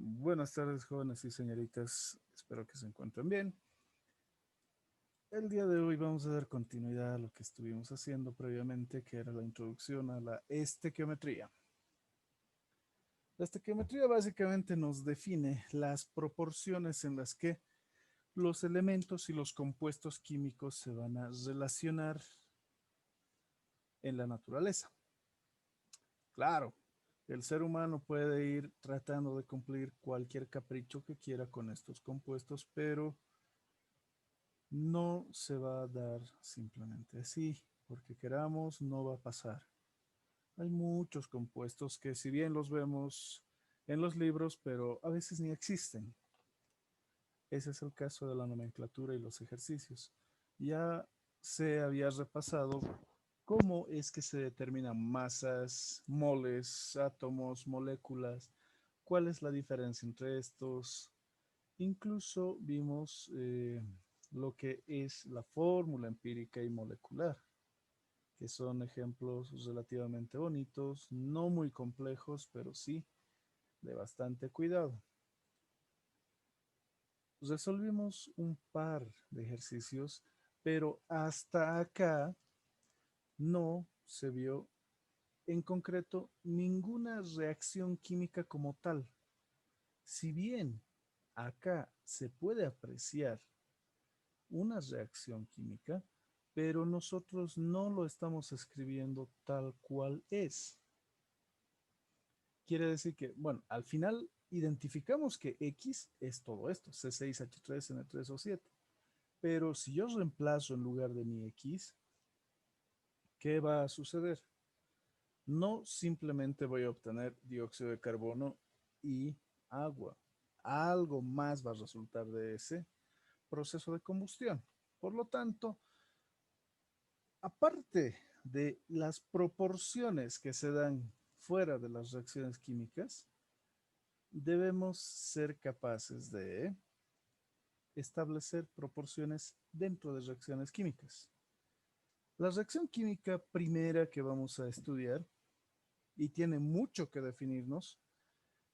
Buenas tardes, jóvenes y señoritas. Espero que se encuentren bien. El día de hoy vamos a dar continuidad a lo que estuvimos haciendo previamente, que era la introducción a la estequiometría. La estequiometría básicamente nos define las proporciones en las que los elementos y los compuestos químicos se van a relacionar en la naturaleza. Claro, el ser humano puede ir tratando de cumplir cualquier capricho que quiera con estos compuestos, pero no se va a dar simplemente así, porque queramos, no va a pasar. Hay muchos compuestos que si bien los vemos en los libros, pero a veces ni existen. Ese es el caso de la nomenclatura y los ejercicios. Ya se había repasado cómo es que se determinan masas, moles, átomos, moléculas, cuál es la diferencia entre estos. Incluso vimos lo que es la fórmula empírica y molecular, que son ejemplos relativamente bonitos, no muy complejos, pero sí de bastante cuidado. Resolvimos un par de ejercicios, pero hasta acá no se vio en concreto ninguna reacción química como tal. Si bien acá se puede apreciar una reacción química, pero nosotros no lo estamos escribiendo tal cual es. Quiere decir que, bueno, al final identificamos que X es todo esto, C6H3, N3 o 7. Pero si yo reemplazo en lugar de mi X, ¿qué va a suceder? No simplemente voy a obtener dióxido de carbono y agua. Algo más va a resultar de ese proceso de combustión. Por lo tanto, aparte de las proporciones que se dan fuera de las reacciones químicas, debemos ser capaces de establecer proporciones dentro de reacciones químicas. La reacción química primera que vamos a estudiar, y tiene mucho que definirnos,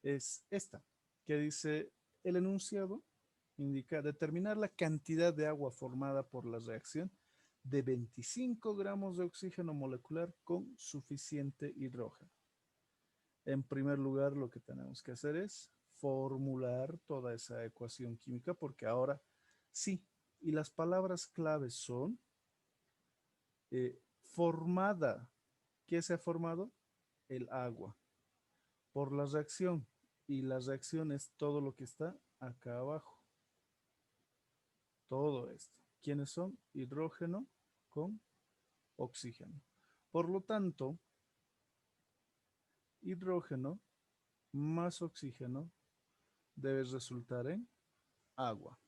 es esta, que dice el enunciado indica determinar la cantidad de agua formada por la reacción de 25 gramos de oxígeno molecular con suficiente hidrógeno. En primer lugar, lo que tenemos que hacer es formular toda esa ecuación química, porque ahora sí, y las palabras claves son formada. ¿Qué se ha formado? El agua por la reacción, y la reacción es todo lo que está acá abajo. Todo esto. ¿Quiénes son? Hidrógeno con oxígeno. Por lo tanto, hidrógeno más oxígeno debe resultar en agua.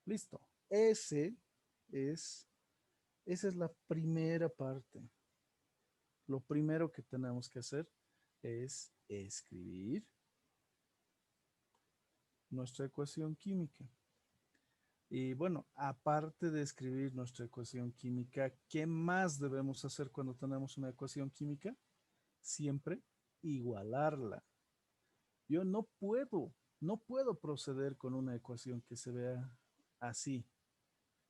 Listo. Es, esa es la primera parte. Lo primero que tenemos que hacer es escribir nuestra ecuación química. Y bueno, aparte de escribir nuestra ecuación química, ¿qué más debemos hacer cuando tenemos una ecuación química? Siempre igualarla. Yo no puedo proceder con una ecuación que se vea así.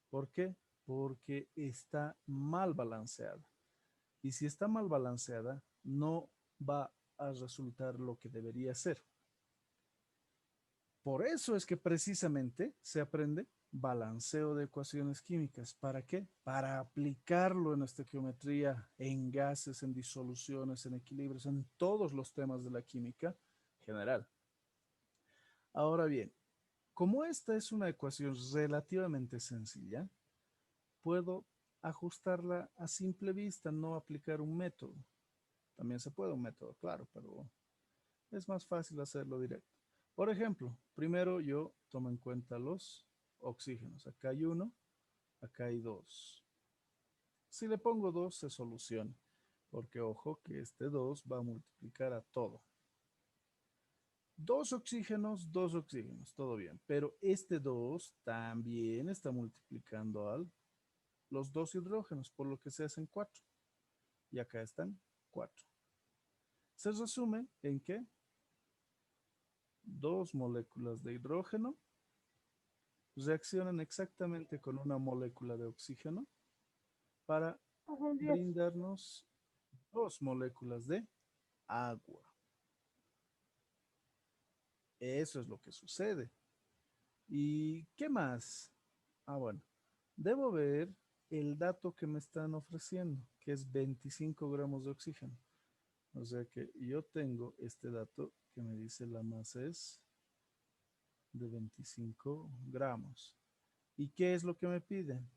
¿Por qué? Porque está mal balanceada. Y si está mal balanceada, no va a resultar lo que debería ser. Por eso es que precisamente se aprende balanceo de ecuaciones químicas. ¿Para qué? Para aplicarlo en estequiometría, en gases, en disoluciones, en equilibrios, en todos los temas de la química general. Ahora bien, como esta es una ecuación relativamente sencilla, puedo ajustarla a simple vista, no aplicar un método. También se puede un método, claro, pero es más fácil hacerlo directo. Por ejemplo, primero yo tomo en cuenta los oxígenos. Acá hay uno, acá hay dos. Si le pongo dos, se soluciona, porque ojo que este 2 va a multiplicar a todo. Dos oxígenos, todo bien. Pero este 2 también está multiplicando a los dos hidrógenos, por lo que se hacen 4. Y acá están 4. Se resume en que dos moléculas de hidrógeno reaccionan exactamente con una molécula de oxígeno para Ajá, Dios. brindarnos dos moléculas de agua. Eso es lo que sucede. ¿Y qué más? Ah, bueno, debo ver el dato que me están ofreciendo, que es 25 gramos de oxígeno. O sea que yo tengo este dato que me dice la masa es de 25 gramos. ¿Y qué es lo que me piden?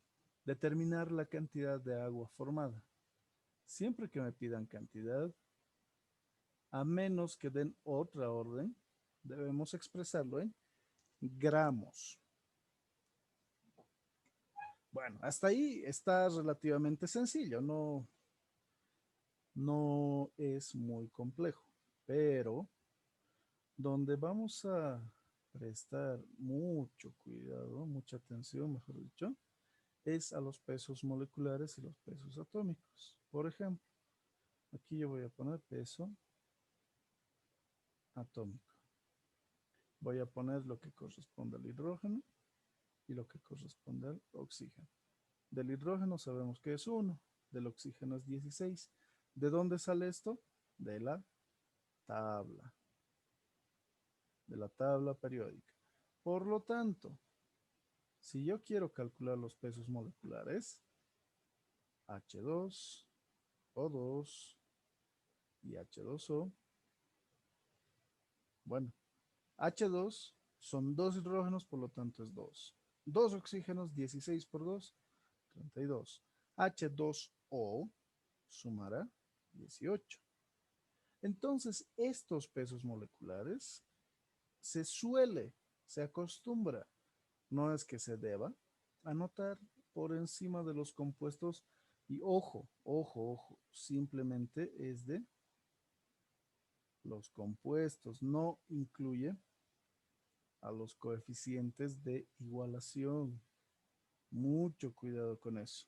Determinar la cantidad de agua formada. Siempre que me pidan cantidad, a menos que den otra orden, debemos expresarlo en gramos. Bueno, hasta ahí está relativamente sencillo, no es muy complejo, pero donde vamos a prestar mucho cuidado, mucha atención, mejor dicho, es a los pesos moleculares y los pesos atómicos. Por ejemplo, aquí yo voy a poner peso atómico. Voy a poner lo que corresponde al hidrógeno y lo que corresponde al oxígeno. Del hidrógeno sabemos que es 1, del oxígeno es 16. ¿De dónde sale esto? De la tabla, de la tabla periódica. Por lo tanto, si yo quiero calcular los pesos moleculares, H2, O2 y H2O, bueno, H2 son dos hidrógenos, por lo tanto es 2. Dos oxígenos, 16 por 2, 32. H2O sumará 18. Entonces, estos pesos moleculares se suele, se acostumbra, no es que se deba, anotar por encima de los compuestos y ojo, simplemente es de los compuestos, no incluye a los coeficientes de igualación. Mucho cuidado con eso,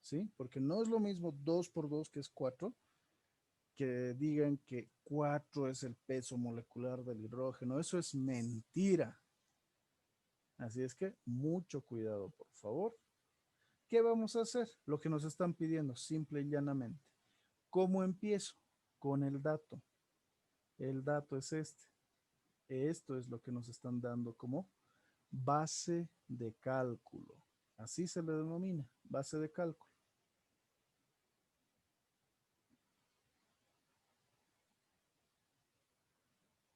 ¿sí? Porque no es lo mismo 2 por 2 que es 4, que digan que 4 es el peso molecular del hidrógeno. Eso es mentira. Así es que mucho cuidado, por favor. ¿Qué vamos a hacer? Lo que nos están pidiendo, simple y llanamente. ¿Cómo empiezo? Con el dato. El dato es este. Esto es lo que nos están dando como base de cálculo. Así se le denomina, base de cálculo.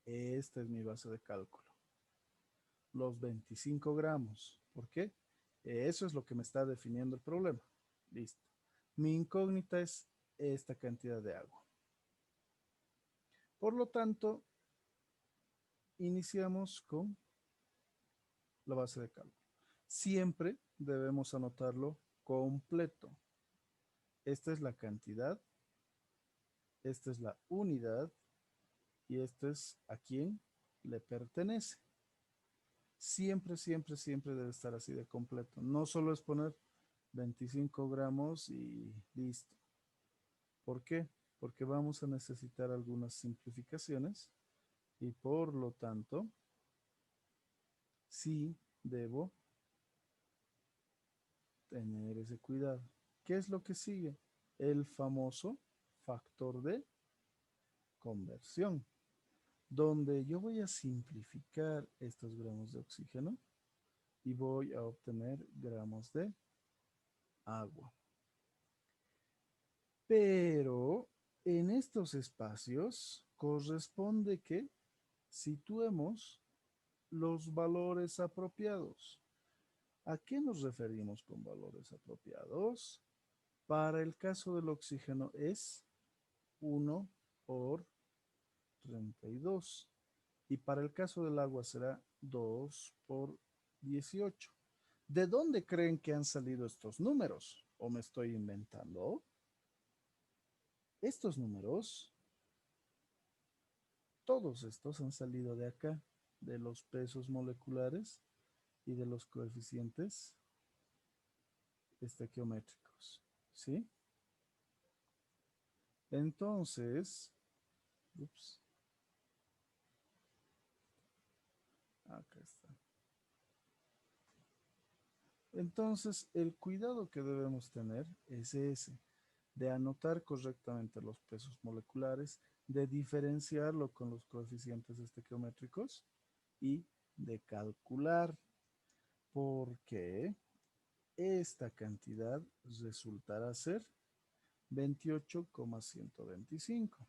Esta es mi base de cálculo. Los 25 gramos. ¿Por qué? Eso es lo que me está definiendo el problema. Listo. Mi incógnita es esta cantidad de agua. Por lo tanto, iniciamos con la base de cálculo. Siempre debemos anotarlo completo. Esta es la cantidad, esta es la unidad y esto es a quién le pertenece. Siempre debe estar así de completo. No solo es poner 25 gramos y listo. ¿Por qué? Porque vamos a necesitar algunas simplificaciones y por lo tanto, sí debo tener ese cuidado. ¿Qué es lo que sigue? El famoso factor de conversión, donde yo voy a simplificar estos gramos de oxígeno y voy a obtener gramos de agua. Pero en estos espacios corresponde que situemos los valores apropiados. ¿A qué nos referimos con valores apropiados? Para el caso del oxígeno es 1 por 32. Y para el caso del agua será 2 por 18. ¿De dónde creen que han salido estos números? ¿O me estoy inventando? Estos números, todos estos han salido de acá, de los pesos moleculares y de los coeficientes estequiométricos. ¿Sí? Entonces, ups, Acá está. Entonces, el cuidado que debemos tener es ese, de anotar correctamente los pesos moleculares, de diferenciarlo con los coeficientes estequiométricos y de calcular, porque esta cantidad resultará ser 28,125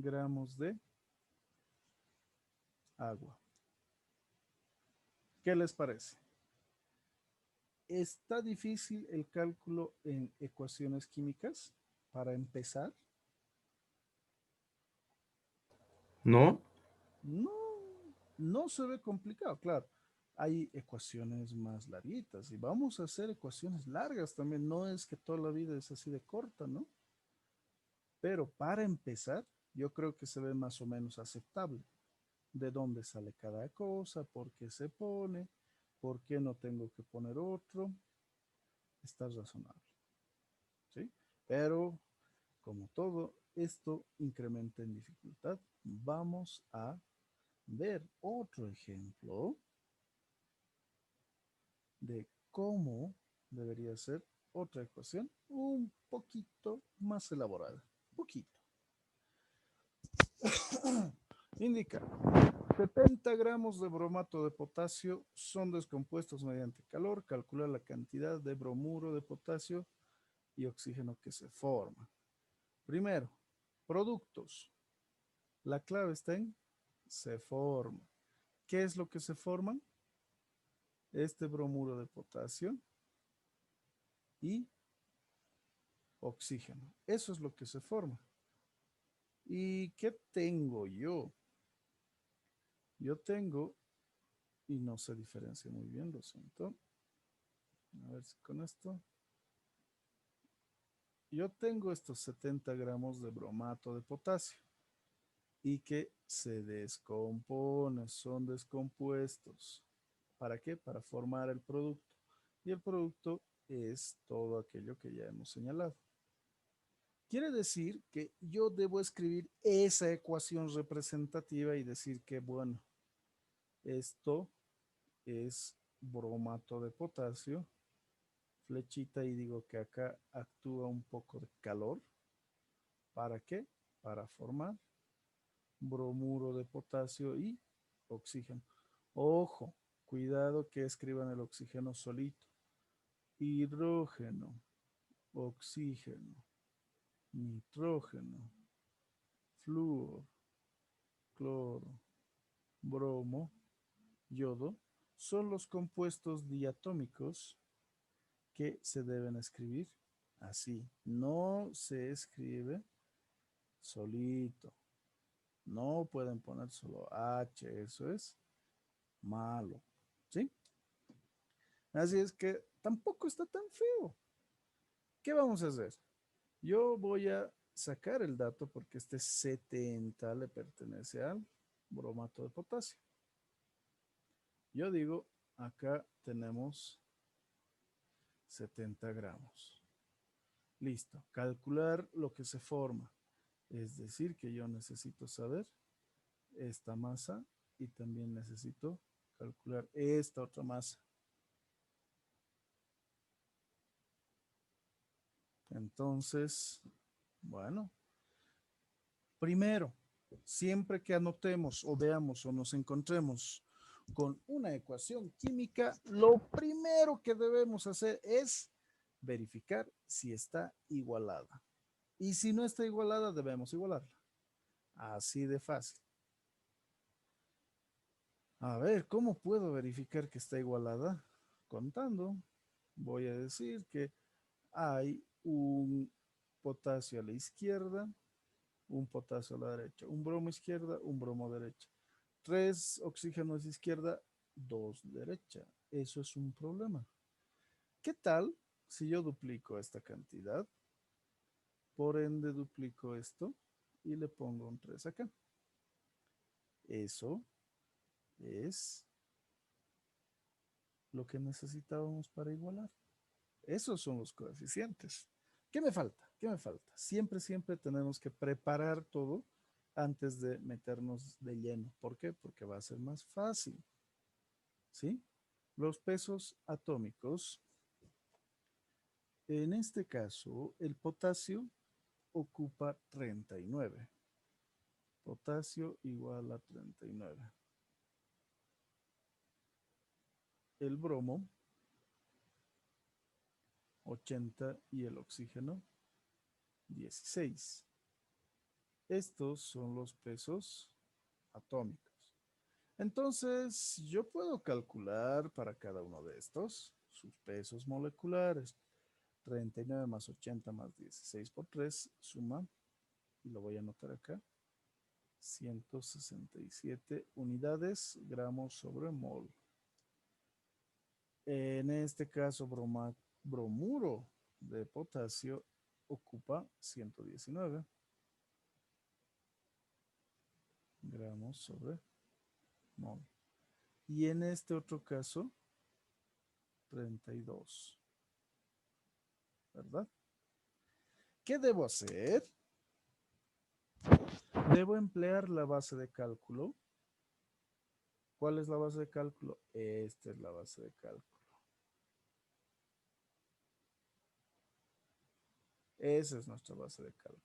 gramos de agua. ¿Qué les parece? ¿Está difícil el cálculo en ecuaciones químicas para empezar? ¿No? No, no se ve complicado, claro. Hay ecuaciones más larguitas y vamos a hacer ecuaciones largas también. No es que toda la vida es así de corta, ¿no? Pero para empezar, yo creo que se ve más o menos aceptable. De dónde sale cada cosa, por qué se pone, por qué no tengo que poner otro. Está razonable, ¿sí? Pero, como todo, esto incrementa en dificultad. Vamos a ver otro ejemplo de cómo debería ser otra ecuación un poquito más elaborada. Poquito. Indica, 70 gramos de bromato de potasio son descompuestos mediante calor. Calcula la cantidad de bromuro de potasio y oxígeno que se forma. Primero, productos. La clave está en se forma. ¿Qué es lo que se forma? Este bromuro de potasio y oxígeno. Eso es lo que se forma. ¿Y qué tengo yo? Yo tengo, y no se diferencia muy bien, lo siento. A ver si con esto. Yo tengo estos 70 gramos de bromato de potasio y que se descompone, son descompuestos. ¿Para qué? Para formar el producto. Y el producto es todo aquello que ya hemos señalado. Quiere decir que yo debo escribir esa ecuación representativa y decir que, bueno, esto es bromato de potasio, flechita y digo que acá actúa un poco de calor. ¿Para qué? Para formar bromuro de potasio y oxígeno. Ojo, cuidado que escriban el oxígeno solito. Hidrógeno, oxígeno, nitrógeno, flúor, cloro, bromo, yodo, son los compuestos diatómicos que se deben escribir así. No se escribe solito. No pueden poner solo H, eso es malo. ¿Sí? Así es que tampoco está tan feo. ¿Qué vamos a hacer? Yo voy a sacar el dato porque este 70 le pertenece al bromato de potasio. Yo digo, acá tenemos 70 gramos. Listo. Calcular lo que se forma. Es decir, que yo necesito saber esta masa y también necesito calcular esta otra masa. Entonces, bueno, primero, siempre que anotemos o veamos o nos encontremos con una ecuación química, lo primero que debemos hacer es verificar si está igualada. Y si no está igualada, debemos igualarla. Así de fácil. A ver, ¿cómo puedo verificar que está igualada? Contando. Voy a decir que hay un potasio a la izquierda, un potasio a la derecha, un bromo izquierda, un bromo derecha. 3 oxígenos izquierda, 2 derecha. Eso es un problema. ¿Qué tal si yo duplico esta cantidad? Por ende, duplico esto y le pongo un 3 acá. Eso es lo que necesitábamos para igualar. Esos son los coeficientes. ¿Qué me falta? ¿Qué me falta? Siempre, siempre tenemos que preparar todo antes de meternos de lleno. ¿Por qué? Porque va a ser más fácil. ¿Sí? Los pesos atómicos. En este caso, el potasio ocupa 39. Potasio igual a 39. El bromo, 80 y el oxígeno, 16. Estos son los pesos atómicos. Entonces, yo puedo calcular para cada uno de estos sus pesos moleculares. 39 más 80 más 16 por 3 suma, y lo voy a anotar acá, 167 unidades gramos sobre mol. En este caso, bromuro de potasio ocupa 119 gramos sobre mol. Y en este otro caso, 32, ¿verdad? ¿Qué debo hacer? Debo emplear la base de cálculo. ¿Cuál es la base de cálculo? Esta es la base de cálculo. Esa es nuestra base de cálculo.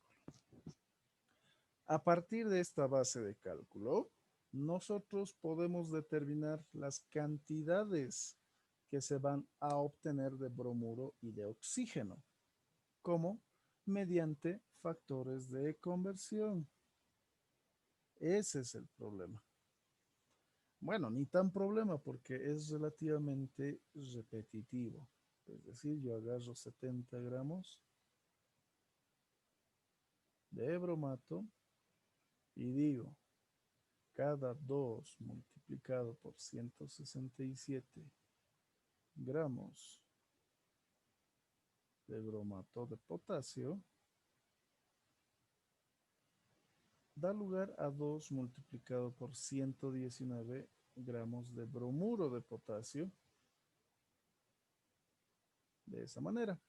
A partir de esta base de cálculo, nosotros podemos determinar las cantidades que se van a obtener de bromuro y de oxígeno, como mediante factores de conversión. Ese es el problema. Bueno, ni tan problema porque es relativamente repetitivo. Es decir, yo agarro 70 gramos de bromato y digo, cada 2 multiplicado por 167 gramos de bromato de potasio da lugar a 2 multiplicado por 119 gramos de bromuro de potasio. De esa manera.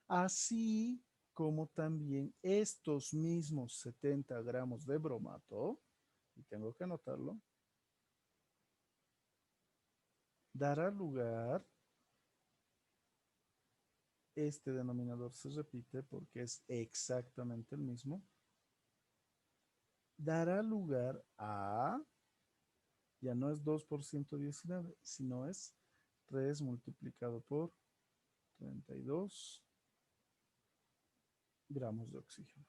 Así como también estos mismos 70 gramos de bromato, y tengo que anotarlo, dará lugar, este denominador se repite porque es exactamente el mismo, dará lugar a, ya no es 2 por 119, sino es 3 multiplicado por 32 gramos de oxígeno.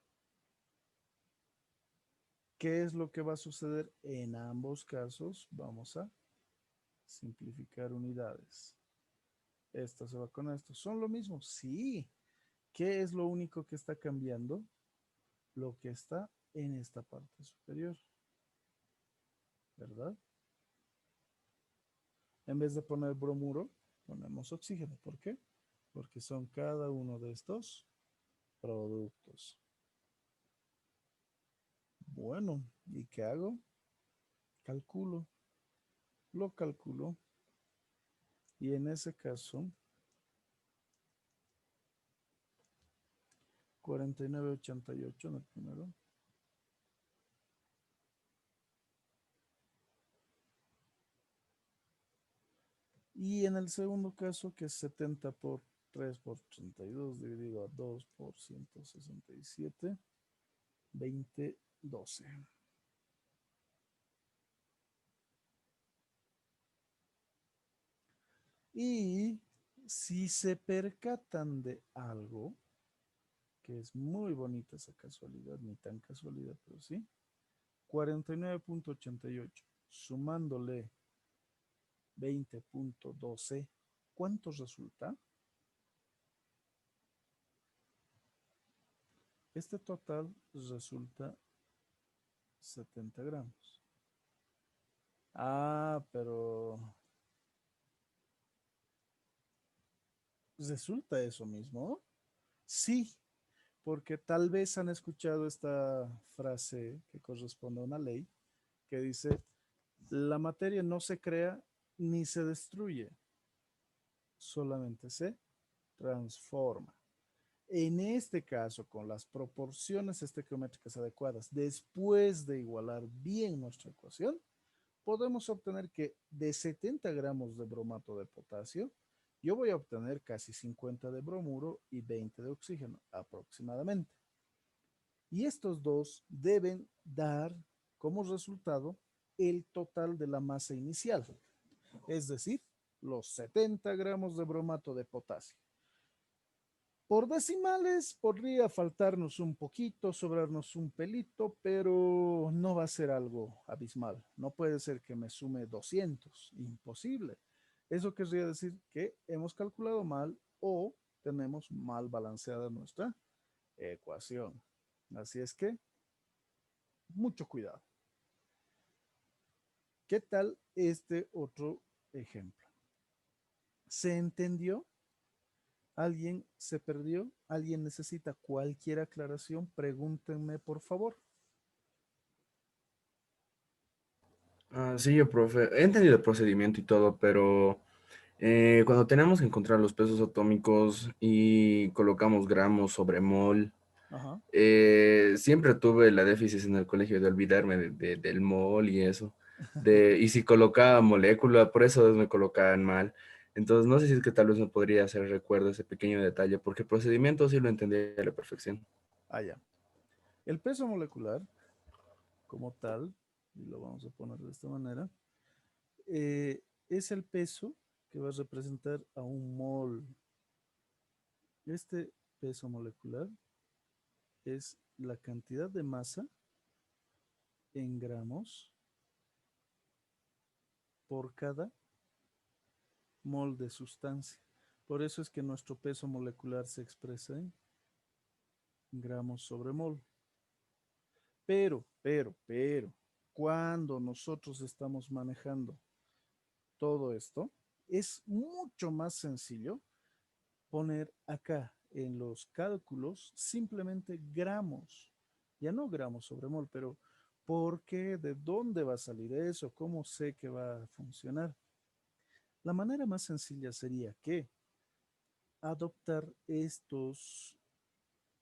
¿Qué es lo que va a suceder en ambos casos? Vamos a simplificar unidades. Esto se va con esto. ¿Son lo mismo? Sí. ¿Qué es lo único que está cambiando? Lo que está en esta parte superior. ¿Verdad? En vez de poner bromuro, ponemos oxígeno. ¿Por qué? Porque son cada uno de estos productos. Bueno, ¿y qué hago? Calculo. Lo calculo. Y en ese caso, 49,88 en el primero. Y en el segundo caso, que es 70 por 3 por 32 dividido a 2 por 167, 20, 12. Y si se percatan de algo, que es muy bonita esa casualidad, ni tan casualidad, pero sí, 49,88, sumándole 20,12, ¿cuánto resulta? Este total resulta 70 gramos. Ah, pero ¿resulta eso mismo? Sí, porque tal vez han escuchado esta frase que corresponde a una ley que dice, la materia no se crea ni se destruye, solamente se transforma. En este caso, con las proporciones estequiométricas adecuadas, después de igualar bien nuestra ecuación, podemos obtener que de 70 gramos de bromato de potasio, yo voy a obtener casi 50 de bromuro y 20 de oxígeno aproximadamente. Y estos dos deben dar como resultado el total de la masa inicial, es decir, los 70 gramos de bromato de potasio. Por decimales podría faltarnos un poquito, sobrarnos un pelito, pero no va a ser algo abismal. No puede ser que me sume 200, imposible. Eso querría decir que hemos calculado mal o tenemos mal balanceada nuestra ecuación. Así es que, mucho cuidado. ¿Qué tal este otro ejemplo? ¿Se entendió? ¿Alguien se perdió? ¿Alguien necesita cualquier aclaración? Pregúntenme, por favor. Sí, yo, profe, he entendido el procedimiento y todo, pero cuando tenemos que encontrar los pesos atómicos y colocamos gramos sobre mol, Ajá. siempre tuve la déficit en el colegio de olvidarme del mol y eso. Y si colocaba molécula, por eso me colocaban mal. Entonces, no sé si es que tal vez me podría hacer recuerdo ese pequeño detalle, porque el procedimiento sí lo entendí a la perfección. Ah, ya. El peso molecular, como tal, y lo vamos a poner de esta manera, es el peso que va a representar a un mol. Este peso molecular es la cantidad de masa en gramos por cada mol de sustancia. Por eso es que nuestro peso molecular se expresa en gramos sobre mol. Pero, cuando nosotros estamos manejando todo esto, es mucho más sencillo poner acá en los cálculos simplemente gramos, ya no gramos sobre mol, pero ¿por qué? ¿De dónde va a salir eso? ¿Cómo sé que va a funcionar? La manera más sencilla sería que adoptar estos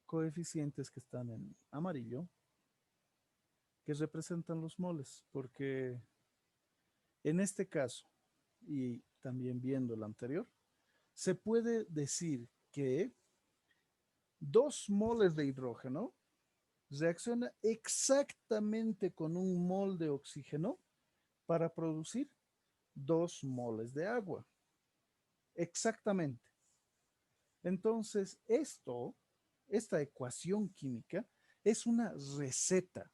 coeficientes que están en amarillo, que representan los moles, porque en este caso, y también viendo el anterior, se puede decir que 2 moles de hidrógeno reacciona exactamente con 1 mol de oxígeno para producir 2 moles de agua. Exactamente. Entonces, esta ecuación química es una receta.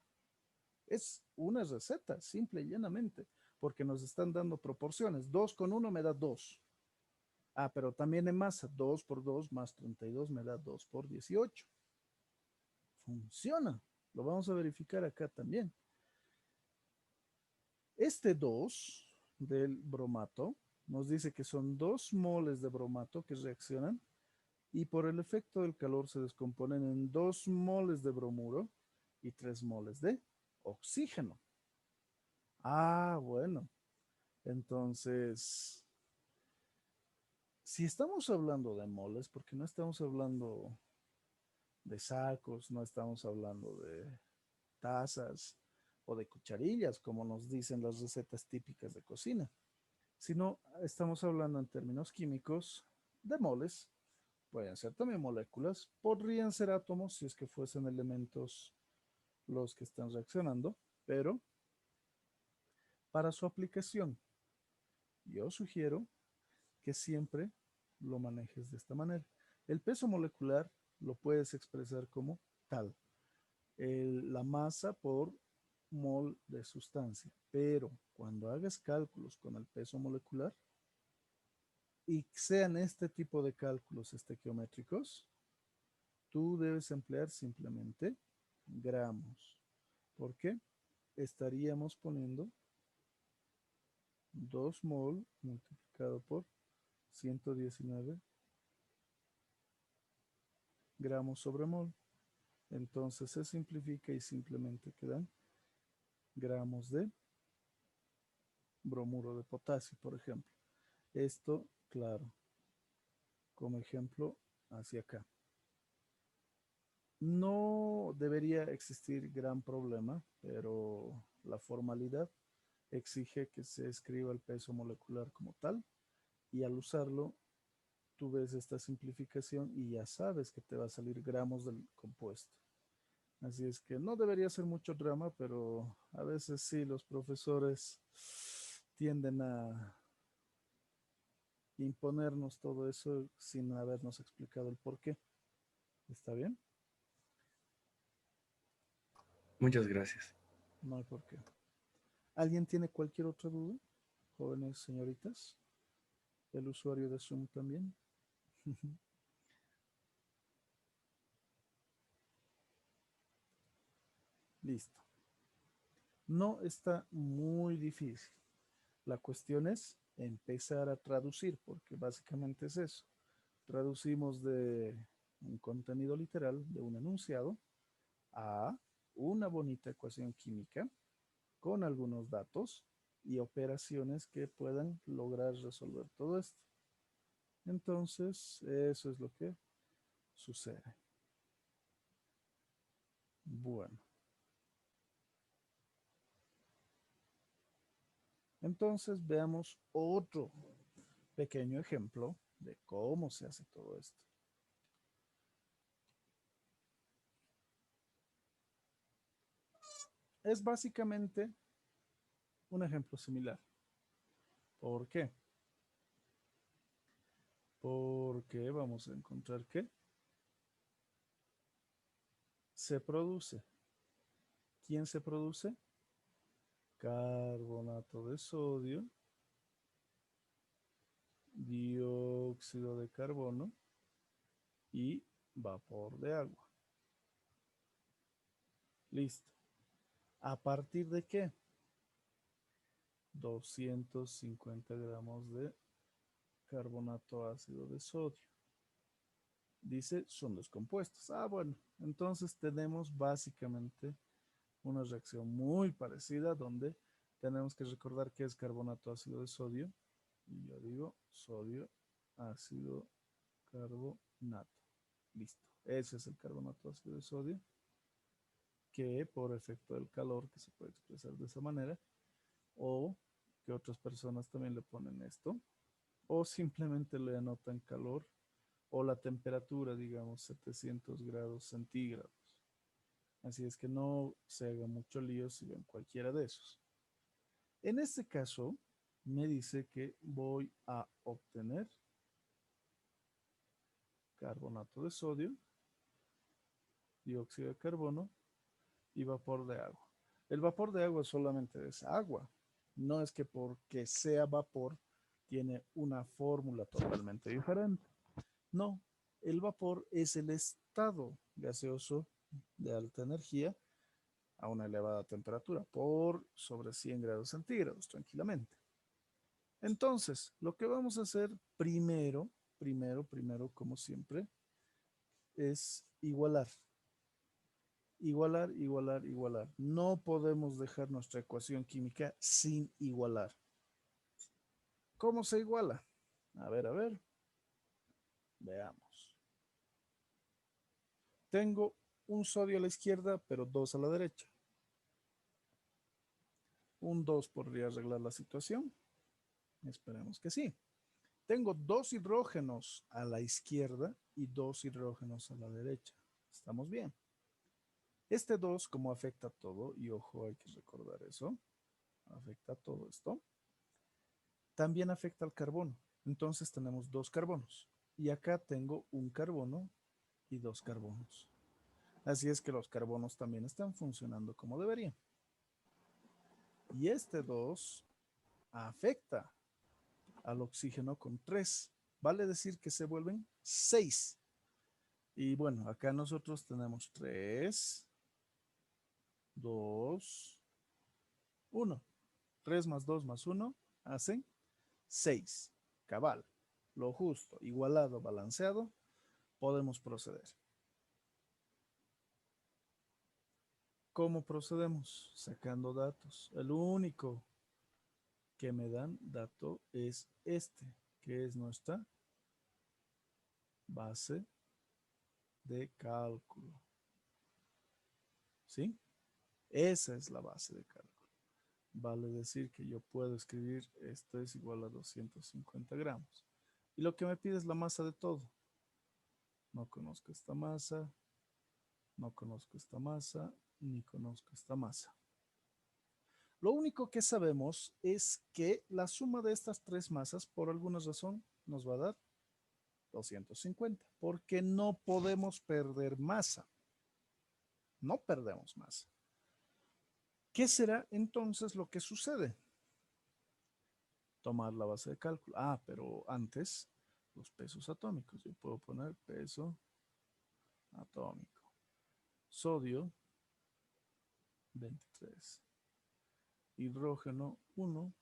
Es una receta, simple y llanamente, porque nos están dando proporciones. 2 con 1 me da 2. Ah, pero también en masa, 2 por 2 más 32 me da 2 por 18. Funciona. Lo vamos a verificar acá también. Este 2 del bromato nos dice que son 2 moles de bromato que reaccionan y por el efecto del calor se descomponen en 2 moles de bromuro y 3 moles de oxígeno. Ah, bueno. Entonces, si estamos hablando de moles, porque no estamos hablando de sacos, no estamos hablando de tazas o de cucharillas, como nos dicen las recetas típicas de cocina, sino estamos hablando en términos químicos de moles. Pueden ser también moléculas, podrían ser átomos si es que fuesen elementos los que están reaccionando, pero para su aplicación, yo sugiero que siempre lo manejes de esta manera. El peso molecular lo puedes expresar como tal, la masa por mol de sustancia, pero cuando hagas cálculos con el peso molecular y sean este tipo de cálculos estequiométricos, tú debes emplear simplemente gramos. ¿Por qué? Estaríamos poniendo 2 mol multiplicado por 119 gramos sobre mol. Entonces se simplifica y simplemente quedan gramos de bromuro de potasio, por ejemplo. Esto, claro, como ejemplo hacia acá. No debería existir gran problema, pero la formalidad exige que se escriba el peso molecular como tal y al usarlo tú ves esta simplificación y ya sabes que te va a salir gramos del compuesto. Así es que no debería ser mucho drama, pero a veces sí, los profesores tienden a imponernos todo eso sin habernos explicado el por qué. ¿Está bien? Muchas gracias. No hay por qué. ¿Alguien tiene cualquier otra duda? Jóvenes señoritas, el usuario de Zoom también. Listo. No está muy difícil. La cuestión es empezar a traducir, porque básicamente es eso. Traducimos de un contenido literal, de un enunciado, a una bonita ecuación química con algunos datos y operaciones que puedan lograr resolver todo esto. Entonces, eso es lo que sucede. Bueno, entonces veamos otro pequeño ejemplo de cómo se hace todo esto. Es básicamente un ejemplo similar. ¿Por qué? Porque vamos a encontrar que se produce. ¿Quién se produce? Carbonato de sodio, dióxido de carbono y vapor de agua. Listo. ¿A partir de qué? 250 gramos de carbonato ácido de sodio. Dice, son dos compuestos. Ah, bueno, entonces tenemos básicamente una reacción muy parecida donde tenemos que recordar que es carbonato ácido de sodio. Y yo digo sodio, ácido, carbonato. Listo. Ese es el carbonato ácido de sodio que por efecto del calor, que se puede expresar de esa manera, o que otras personas también le ponen esto, o simplemente le anotan calor o la temperatura, digamos, 700 grados centígrados. Así es que no se haga mucho lío si ven cualquiera de esos. En este caso, me dice que voy a obtener carbonato de sodio, dióxido de carbono y vapor de agua. El vapor de agua solamente es agua. No es que porque sea vapor tiene una fórmula totalmente diferente. No, el vapor es el estado gaseoso de alta energía a una elevada temperatura por sobre 100 grados centígrados, tranquilamente. Entonces, lo que vamos a hacer primero, como siempre, es igualar. Igualar, igualar, igualar. No podemos dejar nuestra ecuación química sin igualar. ¿Cómo se iguala? A ver, veamos. Tengo un sodio a la izquierda, pero dos a la derecha. Un 2 podría arreglar la situación. Esperemos que sí. Tengo dos hidrógenos a la izquierda y dos hidrógenos a la derecha. Estamos bien. Este 2, como afecta todo, y ojo, hay que recordar eso, afecta todo esto, también afecta al carbono. Entonces tenemos dos carbonos. Y acá tengo un carbono y dos carbonos. Así es que los carbonos también están funcionando como deberían. Y este 2 afecta al oxígeno con 3. Vale decir que se vuelven 6. Y bueno, acá nosotros tenemos 3, 2, 1. 3 más 2 más 1 hacen 6. Cabal, lo justo, igualado, balanceado, podemos proceder. ¿Cómo procedemos? Sacando datos. El único que me dan dato es este, que es nuestra base de cálculo. ¿sí? Esa es la base de cálculo. Vale decir que yo puedo escribir esto es igual a 250 gramos. Y lo que me pide es la masa de todo. No conozco esta masa, no conozco esta masa, ni conozco esta masa. Lo único que sabemos es que la suma de estas tres masas, por alguna razón, nos va a dar 250, porque no podemos perder masa. No perdemos masa. ¿Qué será entonces lo que sucede? Tomar la base de cálculo. Ah, pero antes, los pesos atómicos. Yo puedo poner peso atómico. Sodio, 23. Hidrógeno, 1.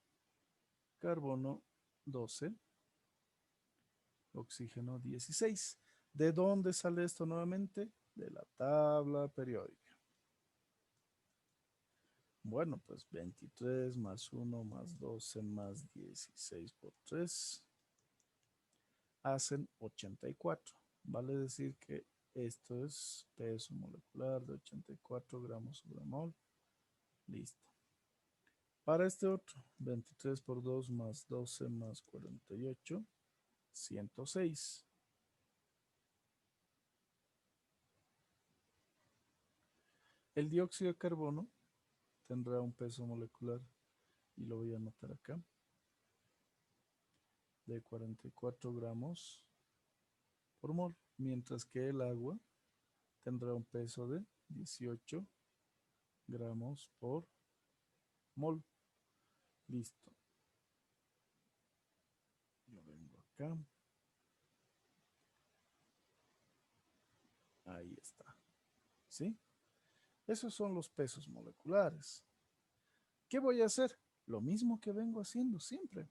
Carbono, 12. Oxígeno, 16. ¿De dónde sale esto nuevamente? De la tabla periódica. Bueno, pues 23 más 1 más 12 más 16 por 3 hacen 84. Vale decir que esto es peso molecular de 84 gramos sobre mol. Listo. Para este otro, 23 por 2 más 12 más 48, 106. El dióxido de carbono tendrá un peso molecular, y lo voy a anotar acá, de 44 gramos por mol, mientras que el agua tendrá un peso de 18 gramos por mol. Listo. Yo vengo acá. Ahí está. ¿Sí? Esos son los pesos moleculares. ¿Qué voy a hacer? Lo mismo que vengo haciendo siempre.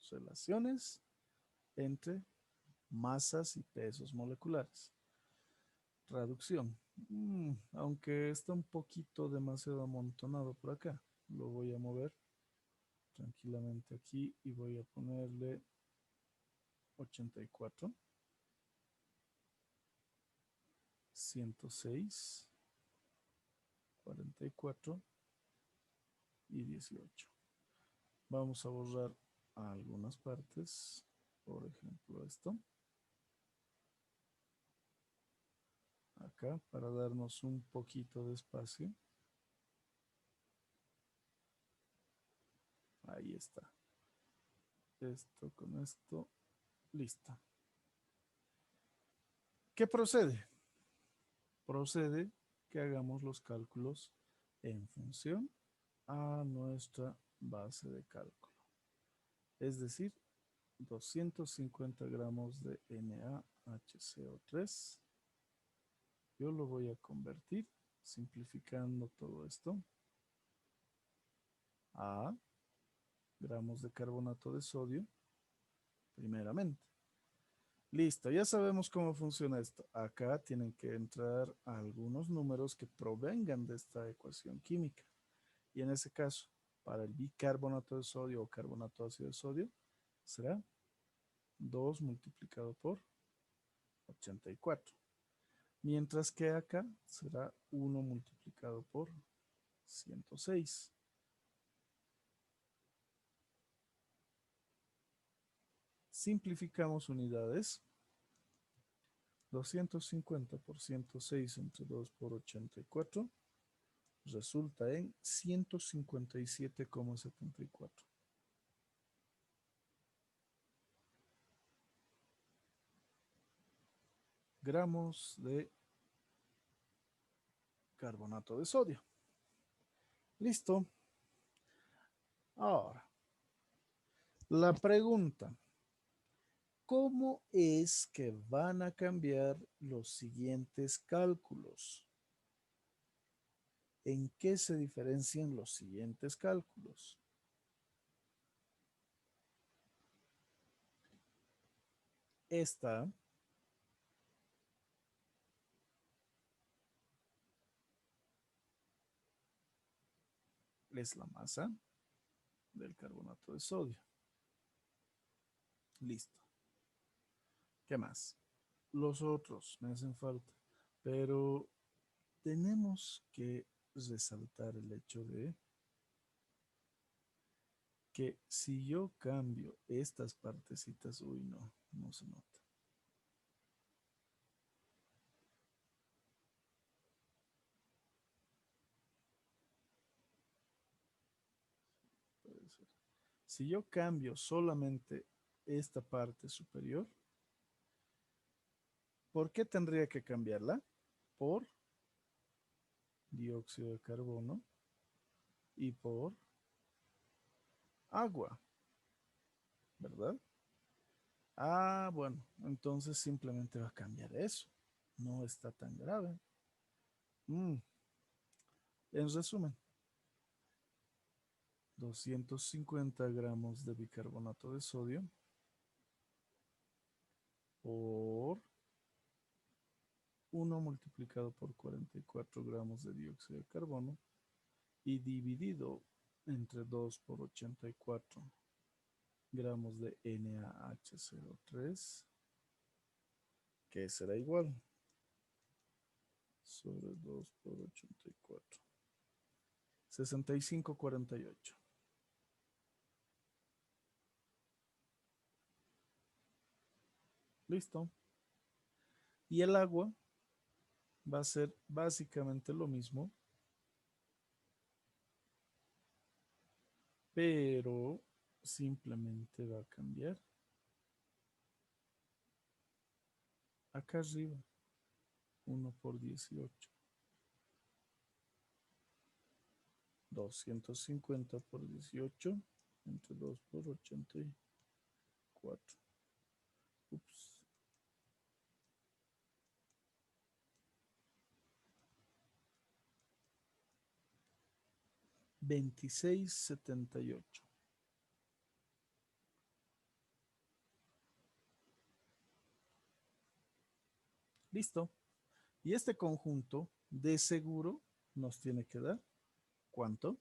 Relaciones entre masas y pesos moleculares. Traducción. Aunque está un poquito demasiado amontonado por acá, lo voy a mover tranquilamente aquí y voy a ponerle 84, 106, 44 y 18. Vamos a borrar algunas partes, por ejemplo esto. Acá para darnos un poquito de espacio. Ahí está. Esto con esto. Listo. ¿Qué procede? Procede que hagamos los cálculos en función a nuestra base de cálculo. Es decir, 250 gramos de NaHCO3. Yo lo voy a convertir, simplificando todo esto, a gramos de carbonato de sodio, primeramente. Listo, ya sabemos cómo funciona esto. Acá tienen que entrar algunos números que provengan de esta ecuación química. Y en ese caso, para el bicarbonato de sodio o carbonato ácido de sodio, será 2 multiplicado por 84. Mientras que acá será 1 multiplicado por 106. Simplificamos unidades. 250 por 106 entre 2 por 84 resulta en 157,74. Gramos de carbonato de sodio. Listo. Ahora, la pregunta. ¿Cómo es que van a cambiar los siguientes cálculos? ¿En qué se diferencian los siguientes cálculos? Esta es la masa del carbonato de sodio. Listo. ¿Qué más? Los otros me hacen falta, pero tenemos que resaltar el hecho de que si yo cambio estas partecitas, uy, no, no se nota. Puede ser. Si yo cambio solamente esta parte superior, ¿por qué tendría que cambiarla? Por dióxido de carbono y por agua, ¿verdad? Ah, bueno, entonces simplemente va a cambiar eso. No está tan grave. Mm, En resumen, 250 gramos de bicarbonato de sodio por uno multiplicado por 44 gramos de dióxido de carbono y dividido entre 2 por 84 gramos de NaH03, que será igual sobre 2 por 84. 65,48. Listo. Y el agua va a ser básicamente lo mismo, pero simplemente va a cambiar acá arriba, 1 por 18. 250 por 18 entre 2 por 84. Ups. 26,78. Listo. Y este conjunto de seguro nos tiene que dar ¿cuánto?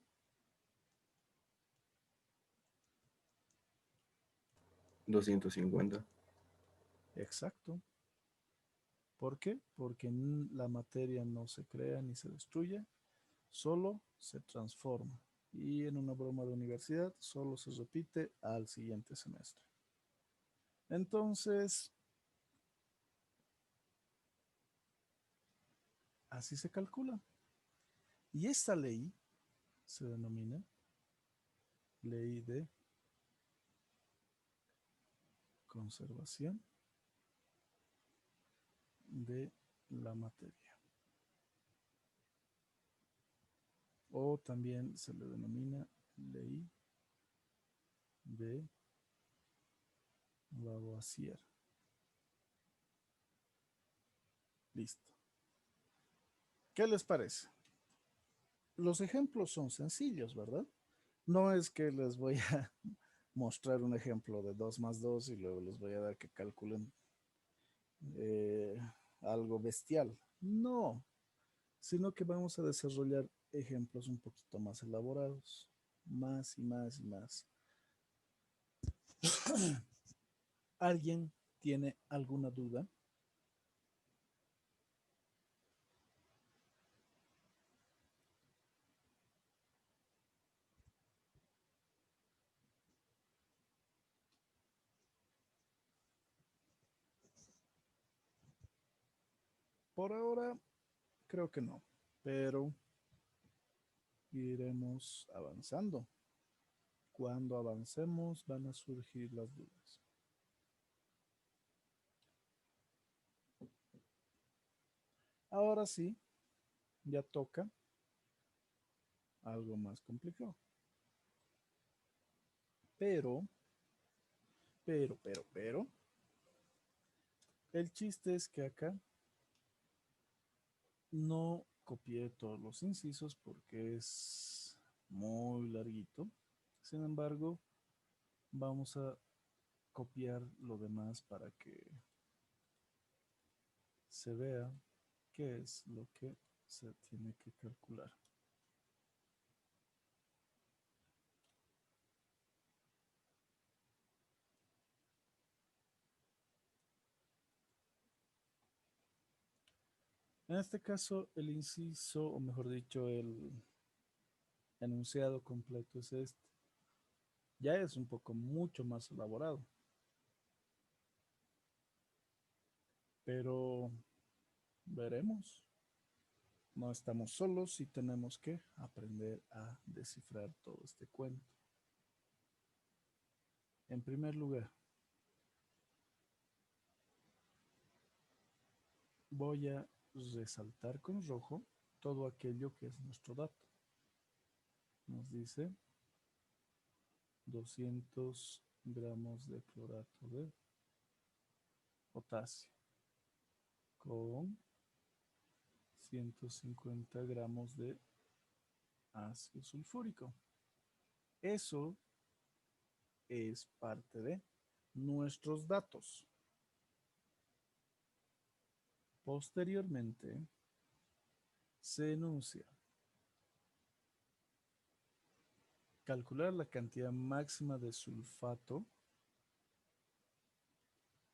250. Exacto. ¿Por qué? Porque la materia no se crea ni se destruye, solo se transforma. Y en una broma de universidad solo se repite al siguiente semestre. Entonces, así se calcula. Y esta ley se denomina ley de conservación de la materia. O también se le denomina ley de Lavoisier. Listo. ¿Qué les parece? Los ejemplos son sencillos, ¿verdad? No es que les voy a mostrar un ejemplo de 2 más 2 y luego les voy a dar que calculen eh, algo bestial. No, sino que vamos a desarrollar ejemplos un poquito más elaborados, más y más y más. ¿Alguien tiene alguna duda? Por ahora, creo que no, pero iremos avanzando. Cuando avancemos van a surgir las dudas. Ahora sí, ya toca algo más complicado. Pero, pero, el chiste es que acá no copié todos los incisos porque es muy larguito. Sin embargo, vamos a copiar lo demás para que se vea qué es lo que se tiene que calcular. En este caso, el inciso, o mejor dicho, el enunciado completo es este. Ya es un poco mucho más elaborado, pero veremos. No estamos solos y tenemos que aprender a descifrar todo este cuento. En primer lugar, voy a resaltar con rojo todo aquello que es nuestro dato. Nos dice 200 gramos de clorato de potasio con 150 gramos de ácido sulfúrico. Eso es parte de nuestros datos. Posteriormente, se enuncia calcular la cantidad máxima de sulfato,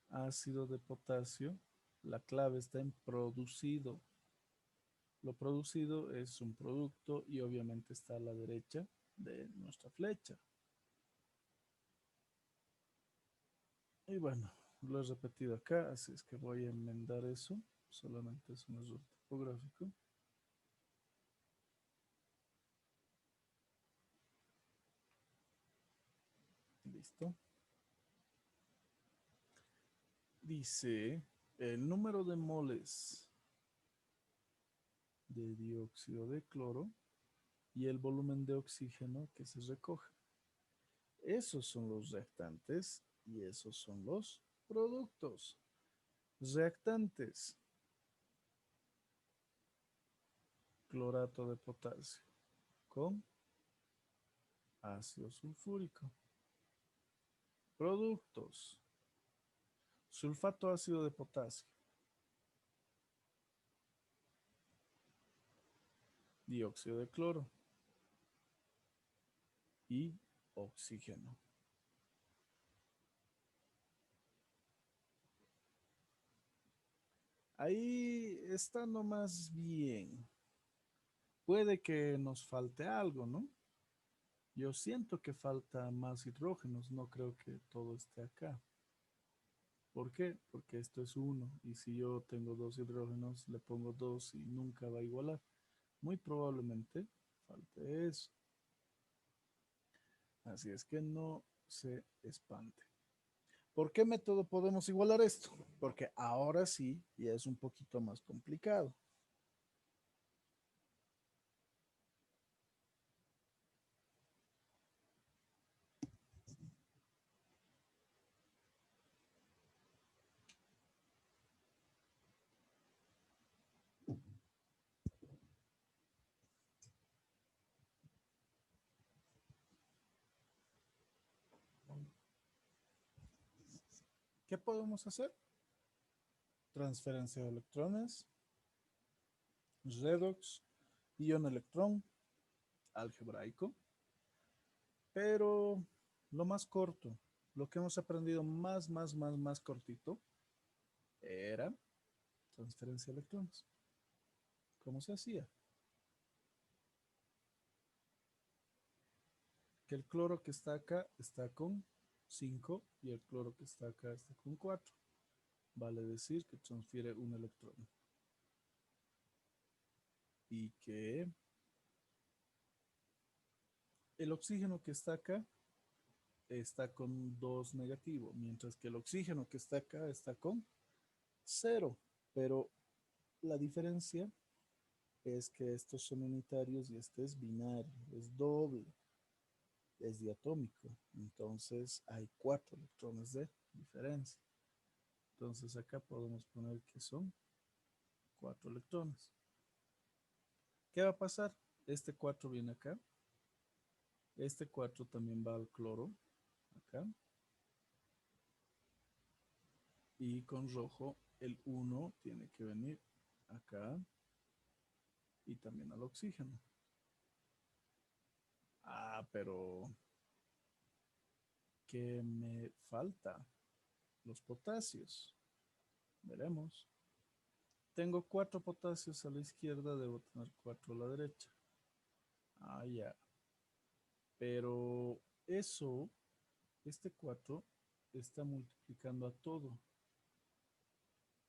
ácido de potasio. La clave está en producido. Lo producido es un producto y obviamente está a la derecha de nuestra flecha. Y bueno, lo he repetido acá, así es que voy a enmendar eso. Solamente es un error tipográfico. Listo. Dice el número de moles de dióxido de cloro y el volumen de oxígeno que se recoge. Esos son los reactantes y esos son los productos. Reactantes, clorato de potasio con ácido sulfúrico. Productos, sulfato ácido de potasio, dióxido de cloro y oxígeno. Ahí está nomás bien. Puede que nos falte algo, ¿no? Yo siento que falta más hidrógenos, no creo que todo esté acá. ¿Por qué? Porque esto es uno y si yo tengo dos hidrógenos, le pongo dos y nunca va a igualar. Muy probablemente falte eso. Así es que no se espante. ¿Por qué método podemos igualar esto? Porque ahora sí ya es un poquito más complicado. ¿Qué podemos hacer? Transferencia de electrones, redox, ion electrón, algebraico, pero lo más corto, lo que hemos aprendido más cortito, era transferencia de electrones. ¿Cómo se hacía? Que el cloro que está acá está con 5 y el cloro que está acá está con 4. Vale decir que transfiere un electrón. Y que el oxígeno que está acá está con 2 negativo, mientras que el oxígeno que está acá está con 0. Pero la diferencia es que estos son unitarios y este es binario, es doble, es diatómico. Entonces hay 4 electrones de diferencia. Entonces acá podemos poner que son 4 electrones. ¿Qué va a pasar? Este 4 viene acá. Este 4 también va al cloro, acá. Y con rojo el 1 tiene que venir acá y también al oxígeno. Ah, pero ¿qué me falta? Los potasios. Veremos. Tengo 4 potasios a la izquierda, debo tener 4 a la derecha. Ah, ya. Pero eso, este 4 está multiplicando a todo.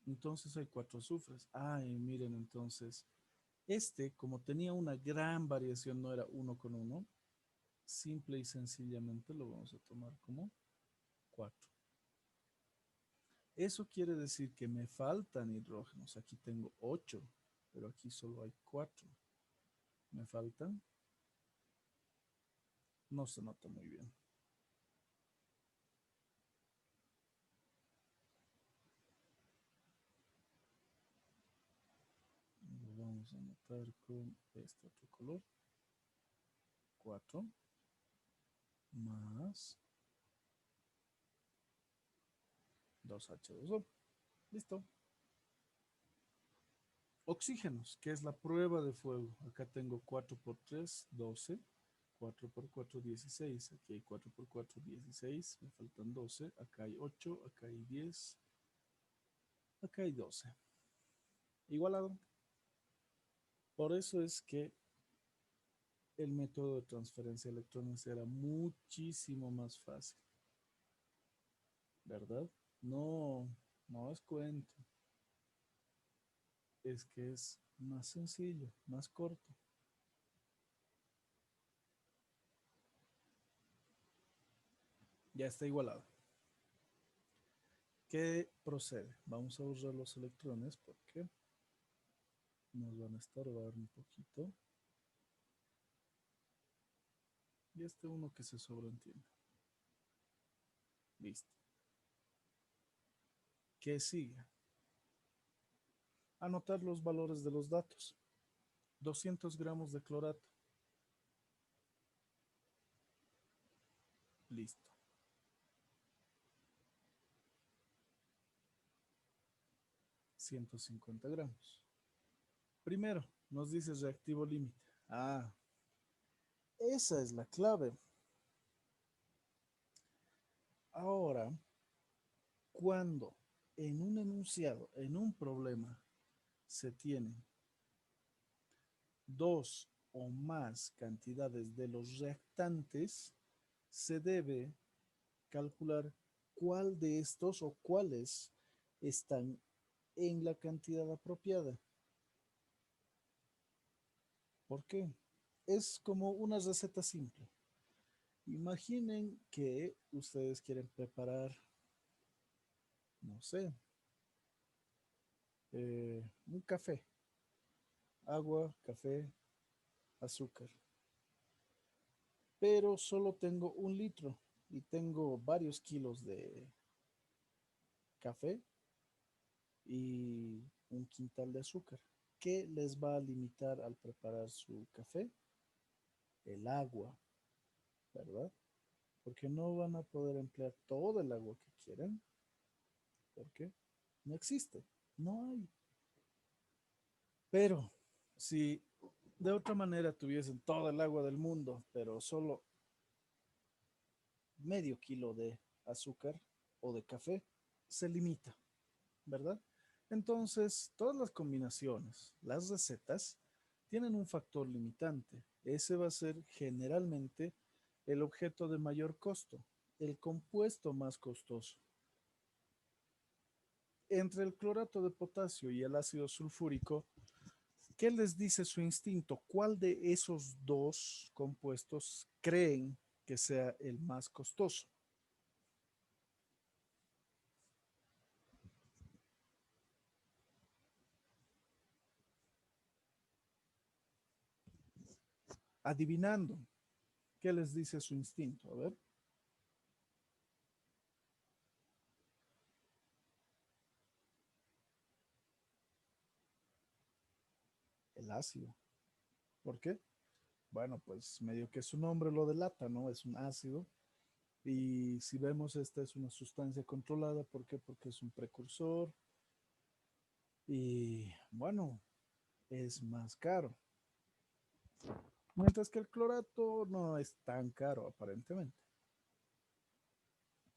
Entonces hay 4 azufres. Ay, miren, entonces, este, como tenía una gran variación, no era uno con uno, simple y sencillamente lo vamos a tomar como 4. Eso quiere decir que me faltan hidrógenos. Aquí tengo 8, pero aquí solo hay 4. Me faltan. No se nota muy bien. Lo vamos a anotar con este otro color. 4 más 2H2O. Listo. Oxígenos, que es la prueba de fuego. Acá tengo 4 por 3, 12. 4 por 4, 16. Aquí hay 4 por 4, 16. Me faltan 12. Acá hay 8. Acá hay 10. Acá hay 12. Igualado. Por eso es que el método de transferencia de electrones era muchísimo más fácil, ¿verdad? No, no es cuento. Es que es más sencillo, más corto. Ya está igualado. ¿Qué procede? Vamos a usar los electrones porque nos van a estorbar un poquito. Y este uno que se sobreentiende. Listo. ¿Qué sigue? Anotar los valores de los datos. 200 gramos de clorato. Listo. 150 gramos. Primero, nos dice reactivo límite. Ah, esa es la clave. Ahora, cuando en un enunciado, en un problema, se tienen dos o más cantidades de los reactantes, se debe calcular cuál de estos o cuáles están en la cantidad apropiada. ¿Por qué? Es como una receta simple. Imaginen que ustedes quieren preparar, no sé, un café, agua, café, azúcar, pero solo tengo 1 litro y tengo varios kilos de café y 1 quintal de azúcar. ¿Qué les va a limitar al preparar su café? El agua, ¿verdad? Porque no van a poder emplear todo el agua que quieren, porque no existe, no hay. Pero si de otra manera tuviesen todo el agua del mundo, pero solo medio kilo de azúcar o de café, se limita, ¿verdad? Entonces, todas las combinaciones, las recetas, tienen un factor limitante. Ese va a ser generalmente el objeto de mayor costo, el compuesto más costoso. Entre el clorato de potasio y el ácido sulfúrico, ¿qué les dice su instinto? ¿Cuál de esos dos compuestos creen que sea el más costoso? Adivinando, ¿qué les dice su instinto? A ver. El ácido. ¿Por qué? Bueno, pues medio que su nombre lo delata, ¿no? Es un ácido. Y si vemos, esta es una sustancia controlada. ¿Por qué? Porque es un precursor. Y bueno, es más caro. Mientras que el clorato no es tan caro, aparentemente.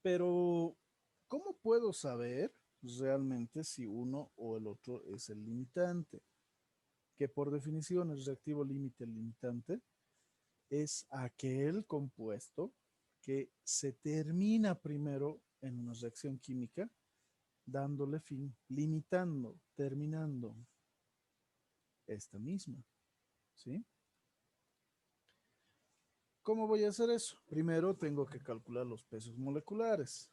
Pero, ¿cómo puedo saber? realmente si uno o el otro es el limitante, que por definición el reactivo límite limitante es aquel compuesto que se termina primero en una reacción química, dándole fin, limitando, terminando esta misma, ¿sí? ¿Cómo voy a hacer eso? Primero tengo que calcular los pesos moleculares.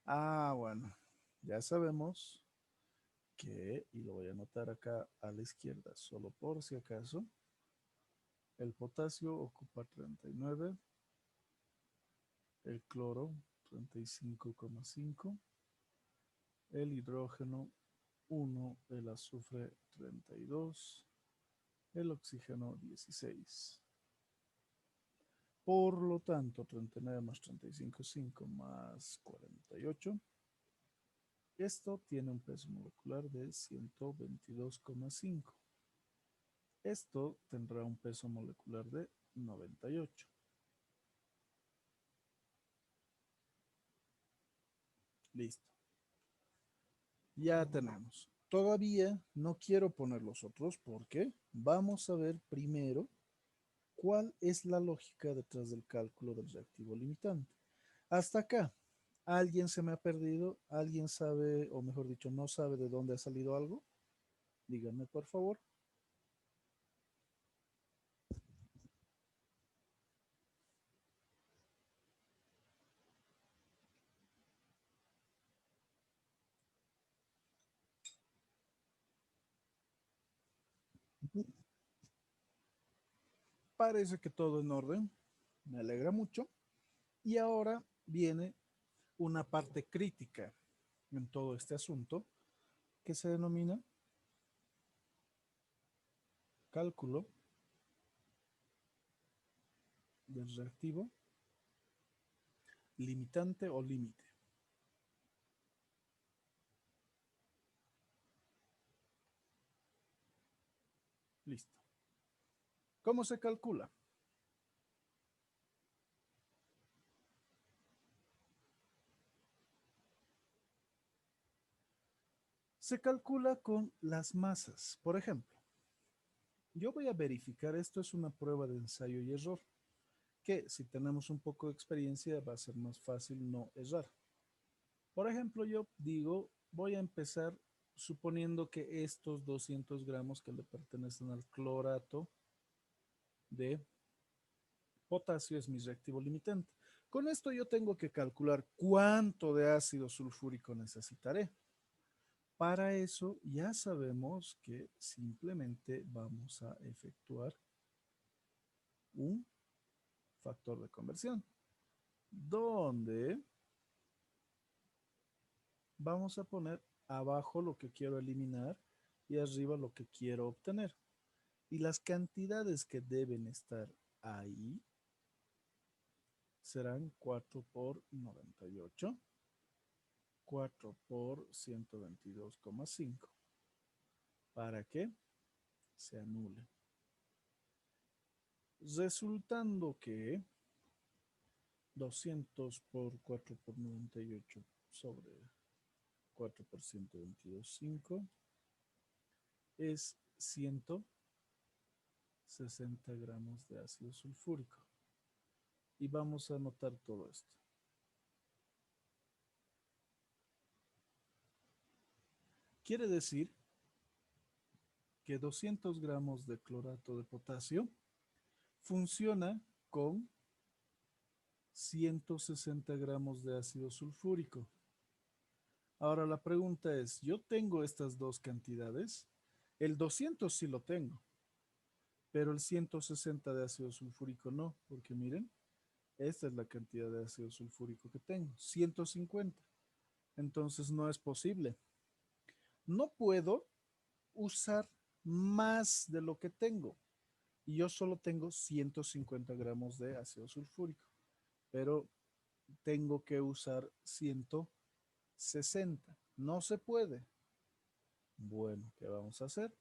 Bueno, ya sabemos que, y lo voy a anotar acá a la izquierda, solo por si acaso, el potasio ocupa 39, el cloro 35,5, el hidrógeno 1, el azufre 32, el oxígeno 16. Por lo tanto, 39 más 35,5 más 48. Esto tiene un peso molecular de 122,5. Esto tendrá un peso molecular de 98. Listo. Ya tenemos. Todavía no quiero poner los otros porque vamos a ver primero cuál es la lógica detrás del cálculo del reactivo limitante. Hasta acá, ¿alguien se me ha perdido? ¿Alguien sabe, o mejor dicho, no sabe de dónde ha salido algo? Díganme, por favor. Parece que todo en orden. Me alegra mucho. Y ahora viene una parte crítica en todo este asunto que se denomina cálculo del reactivo limitante o límite. Listo. ¿Cómo se calcula? Se calcula con las masas. Por ejemplo, yo voy a verificar, esto es una prueba de ensayo y error, que si tenemos un poco de experiencia va a ser más fácil no errar. Por ejemplo, yo digo, voy a empezar suponiendo que estos 200 gramos que le pertenecen al clorato de potasio es mi reactivo limitante. Con esto yo tengo que calcular cuánto de ácido sulfúrico necesitaré. Para eso ya sabemos que simplemente vamos a efectuar un factor de conversión, donde vamos a poner abajo lo que quiero eliminar y arriba lo que quiero obtener. Y las cantidades que deben estar ahí serán 4 por 98, 4 por 122,5, para que se anule. Resultando que 200 por 4 por 98 sobre 4 por 122,5 es 160 gramos de ácido sulfúrico. Y vamos a anotar todo esto. Quiere decir que 200 gramos de clorato de potasio funciona con 160 gramos de ácido sulfúrico. Ahora la pregunta es, yo tengo estas dos cantidades, el 200 sí lo tengo, pero el 160 de ácido sulfúrico no, porque miren, esta es la cantidad de ácido sulfúrico que tengo, 150. Entonces no es posible. No puedo usar más de lo que tengo. Y yo solo tengo 150 gramos de ácido sulfúrico, pero tengo que usar 160. No se puede. Bueno, ¿qué vamos a hacer?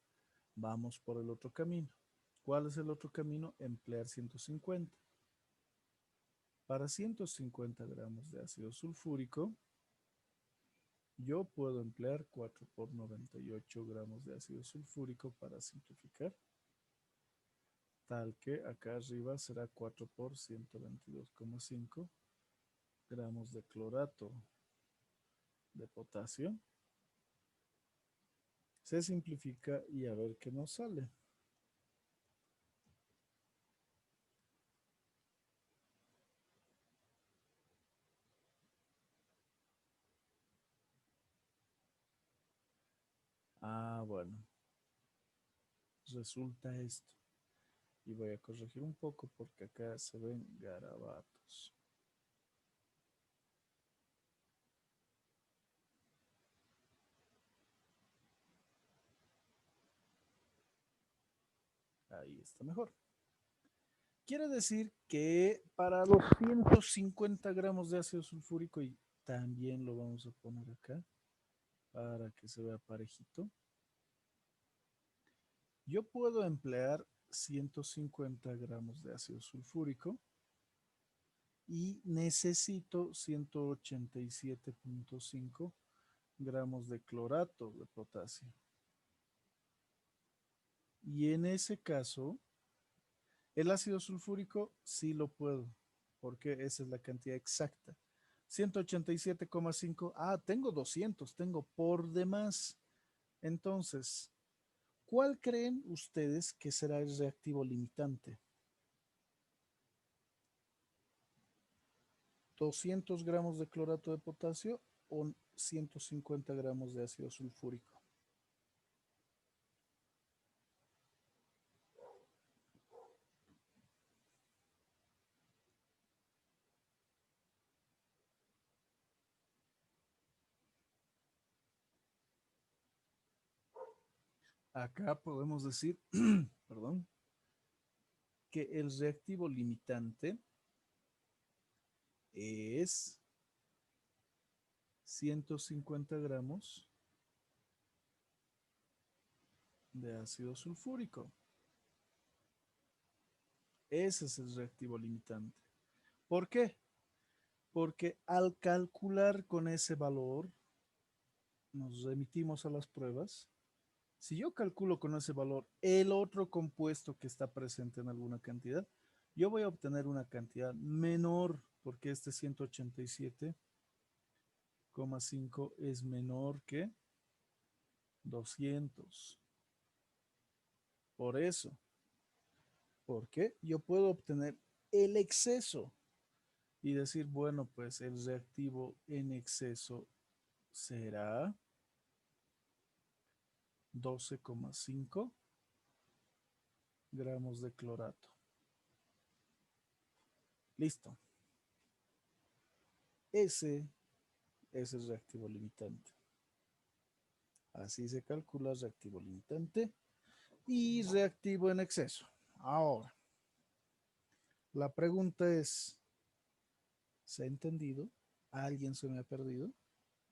Vamos por el otro camino. ¿Cuál es el otro camino? Emplear 150. Para 150 gramos de ácido sulfúrico, Yo puedo emplear 4 por 98 gramos de ácido sulfúrico para simplificar, tal que acá arriba será 4 por 122,5 gramos de clorato de potasio. Se simplifica y a ver qué nos sale. Ah, bueno, resulta esto. Y voy a corregir un poco porque acá se ven garabatos. Ahí está mejor. Quiere decir que para los 150 gramos de ácido sulfúrico, y también lo vamos a poner acá para que se vea parejito, yo puedo emplear 150 gramos de ácido sulfúrico y necesito 187,5 gramos de clorato de potasio. Y en ese caso, el ácido sulfúrico sí lo puedo, porque esa es la cantidad exacta. 187,5. Ah, tengo 200, tengo por demás. Entonces, ¿cuál creen ustedes que será el reactivo limitante? 200 gramos de clorato de potasio o 150 gramos de ácido sulfúrico. Acá podemos decir, perdón, que el reactivo limitante es 150 gramos de ácido sulfúrico. Ese es el reactivo limitante. ¿Por qué? Porque al calcular con ese valor, nos remitimos a las pruebas. Si yo calculo con ese valor el otro compuesto que está presente en alguna cantidad, yo voy a obtener una cantidad menor, porque este 187,5 es menor que 200. Por eso, porque yo puedo obtener el exceso y decir, bueno, pues el reactivo en exceso será 12,5 gramos de clorato. Listo. Ese es el reactivo limitante. Así se calcula reactivo limitante y reactivo en exceso. Ahora, la pregunta es, ¿se ha entendido? ¿Alguien se me ha perdido?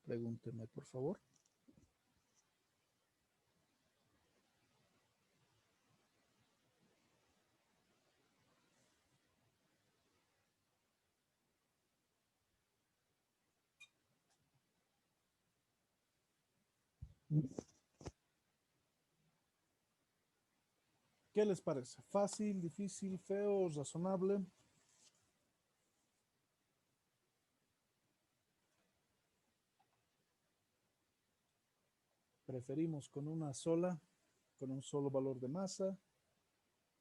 Pregúnteme, por favor. ¿Qué les parece? ¿Fácil, difícil, feo, razonable? Preferimos con una sola, con un solo valor de masa.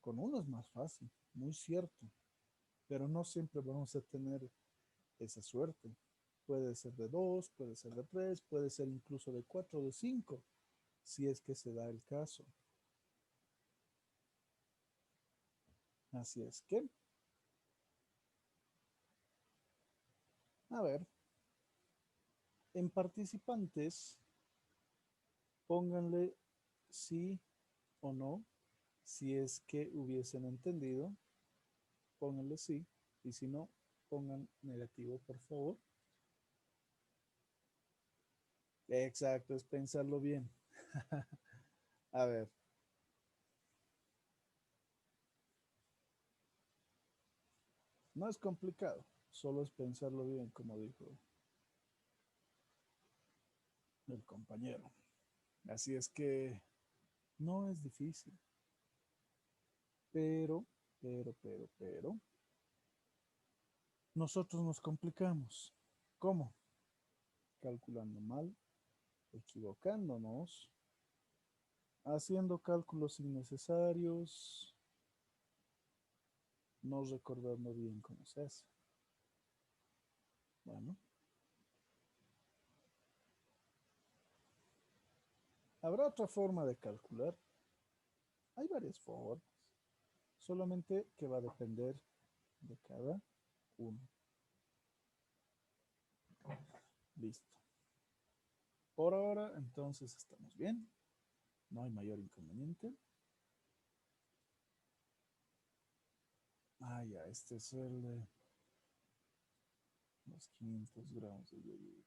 Con uno es más fácil, muy cierto, pero no siempre vamos a tener esa suerte. Puede ser de 2, puede ser de 3, puede ser incluso de 4, de 5, si es que se da el caso. Así es que, a ver, en participantes, pónganle sí o no, si es que hubiesen entendido, pónganle sí, y si no, pongan negativo, por favor. Exacto, es pensarlo bien. A ver, no es complicado, solo es pensarlo bien, como dijo. el compañero. Así es que no es difícil, pero, pero, nosotros nos complicamos. ¿Cómo? Calculando mal, equivocándonos, haciendo cálculos innecesarios, no recordando bien cómo se hace. Bueno, habrá otra forma de calcular. Hay varias formas, solamente que va a depender de cada uno. Listo. Por ahora, entonces, estamos bien. No hay mayor inconveniente. Ah, ya, este es el de los 500 gramos de yogur.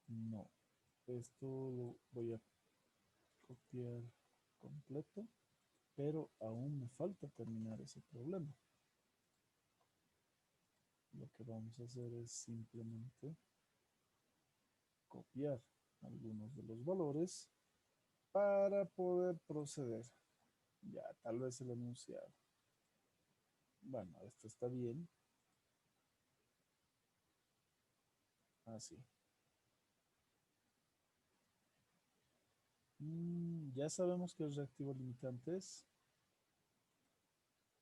No, esto lo voy a copiar completo, pero aún me falta terminar ese problema. Lo que vamos a hacer es simplemente copiar algunos de los valores para poder proceder. Ya, tal vez el enunciado. Bueno, esto está bien. Así. Ya sabemos que el reactivo limitante es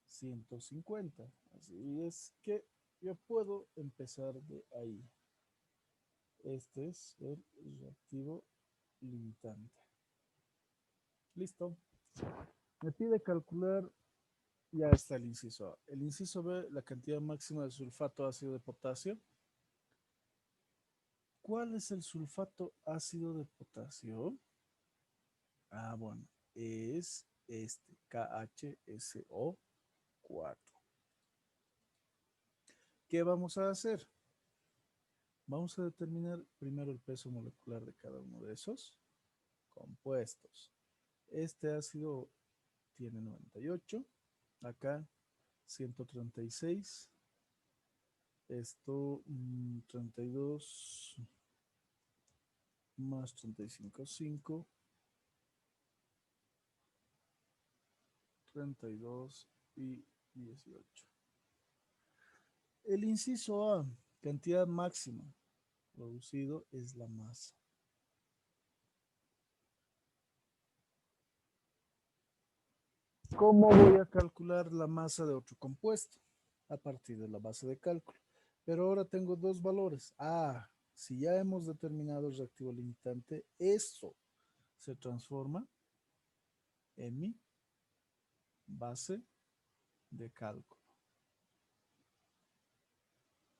150. Así es que yo puedo empezar de ahí. Este es el reactivo limitante. Listo. Me pide calcular, ya está el inciso A. El inciso B, la cantidad máxima de sulfato ácido de potasio. ¿Cuál es el sulfato ácido de potasio? Ah, bueno, es este, KHSO4. ¿Qué vamos a hacer? Vamos a determinar primero el peso molecular de cada uno de esos compuestos. Este ácido tiene 98, acá 136, esto 32 más 35, 5, 32 y 18. El inciso A, cantidad máxima producido es la masa. ¿Cómo voy a calcular la masa de otro compuesto? A partir de la base de cálculo. Pero ahora tengo dos valores. Ah, si ya hemos determinado el reactivo limitante, eso se transforma en mi base de cálculo.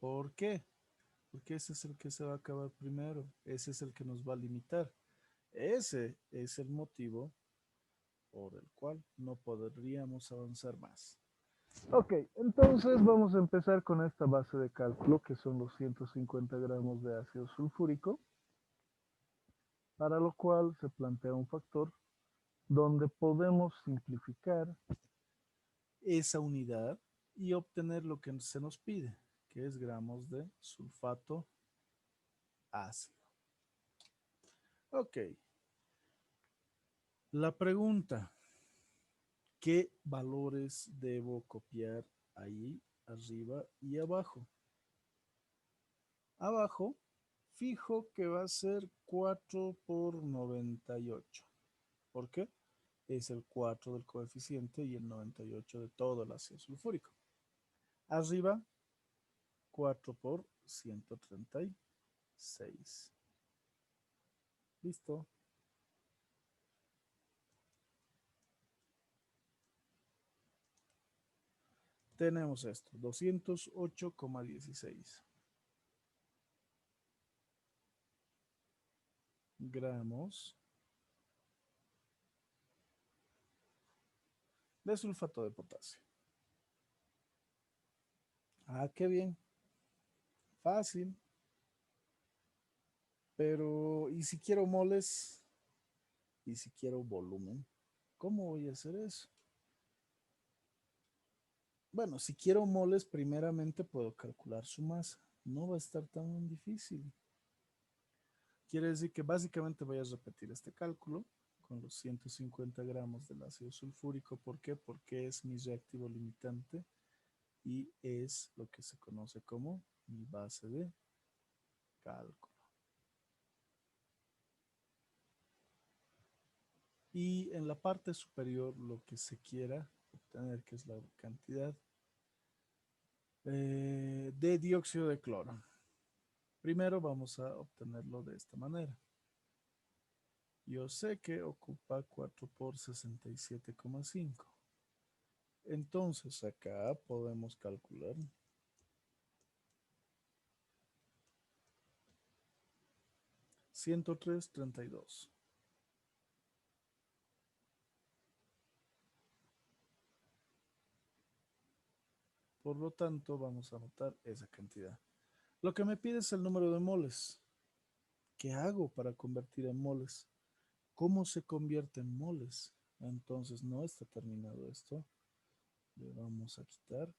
¿Por qué? Porque ese es el que se va a acabar primero. Ese es el que nos va a limitar. Ese es el motivo por el cual no podríamos avanzar más. Ok, entonces vamos a empezar con esta base de cálculo que son los 150 gramos de ácido sulfúrico, para lo cual se plantea un factor donde podemos simplificar esa unidad y obtener lo que se nos pide, que es gramos de sulfato ácido. Ok, la pregunta, ¿qué valores debo copiar ahí arriba y abajo? Abajo, fijo que va a ser 4 por 98. ¿Por qué? Es el 4 del coeficiente y el 98 de todo el ácido sulfúrico. Arriba, 4 por 136. Listo. Tenemos esto, 208,16 gramos de sulfato de potasio. Ah, qué bien. Fácil. Pero, ¿y si quiero moles? ¿Y si quiero volumen? ¿Cómo voy a hacer eso? Bueno, si quiero moles, primeramente puedo calcular su masa. No va a estar tan difícil. Quiere decir que básicamente voy a repetir este cálculo con los 150 gramos del ácido sulfúrico. ¿Por qué? Porque es mi reactivo limitante y es lo que se conoce como mi base de cálculo. Y en la parte superior lo que se quiera obtener, que es la cantidad de dióxido de cloro. Primero vamos a obtenerlo de esta manera. Yo sé que ocupa 4 por 67,5. Entonces acá podemos calcular 103,32. Por lo tanto, vamos a anotar esa cantidad. Lo que me pide es el número de moles. ¿Qué hago para convertir en moles? ¿Cómo se convierte en moles? Entonces no está terminado esto. Le vamos a quitar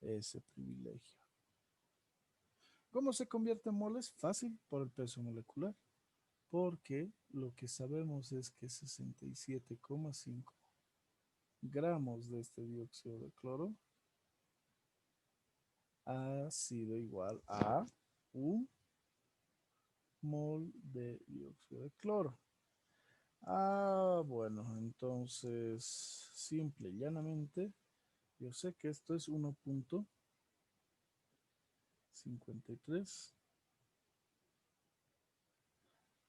ese privilegio. ¿Cómo se convierte en moles? Fácil, por el peso molecular. Porque lo que sabemos es que 67,5 gramos de este dióxido de cloro ha sido igual a un mol de dióxido de cloro. Bueno, entonces, simple y llanamente, yo sé que esto es 1,53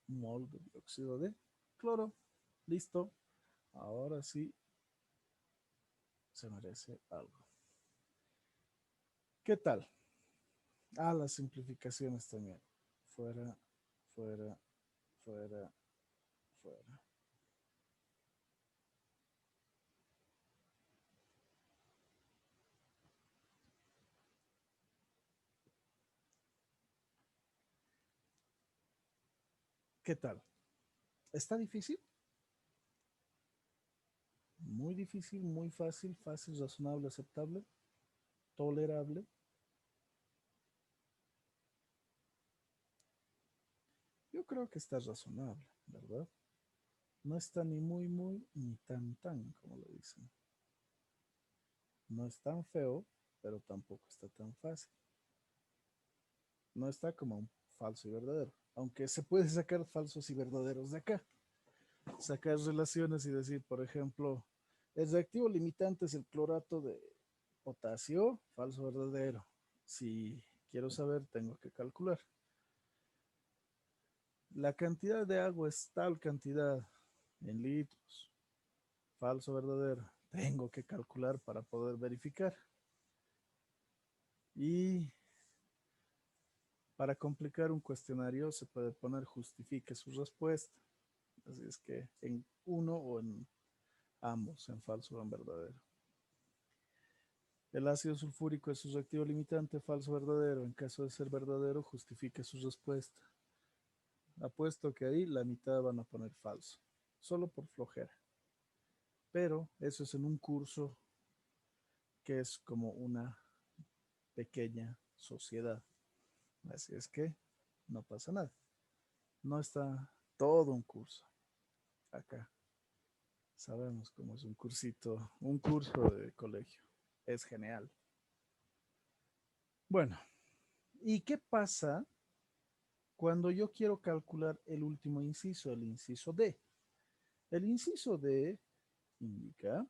mol de dióxido de cloro. Listo. Ahora sí se merece algo. ¿Qué tal? Las simplificaciones también. Fuera, fuera, fuera, fuera. ¿Qué tal? ¿Está difícil? Muy difícil, muy fácil, fácil, razonable, aceptable, tolerable. Yo creo que está razonable, ¿verdad? No está ni muy, muy, ni tan, tan, como lo dicen. No es tan feo, pero tampoco está tan fácil. No está como un falso y verdadero. Aunque se puede sacar falsos y verdaderos de acá. Sacar relaciones y decir, por ejemplo, el reactivo limitante es el clorato de potasio, falso o verdadero. Si quiero saber, tengo que calcular. La cantidad de agua es tal cantidad en litros. Falso o verdadero. Tengo que calcular para poder verificar. Y para complicar un cuestionario se puede poner justifique su respuesta. Así es que en uno o en ambos, en falso o en verdadero. El ácido sulfúrico es su reactivo limitante, falso o verdadero. En caso de ser verdadero, justifique su respuesta. Apuesto que ahí la mitad van a poner falso, solo por flojera. Pero eso es en un curso que es como una pequeña sociedad. Así es que no pasa nada. No está todo un curso acá. Sabemos cómo es un cursito, un curso de colegio. Es genial. Bueno, ¿y qué pasa cuando yo quiero calcular el último inciso, el inciso D? El inciso D indica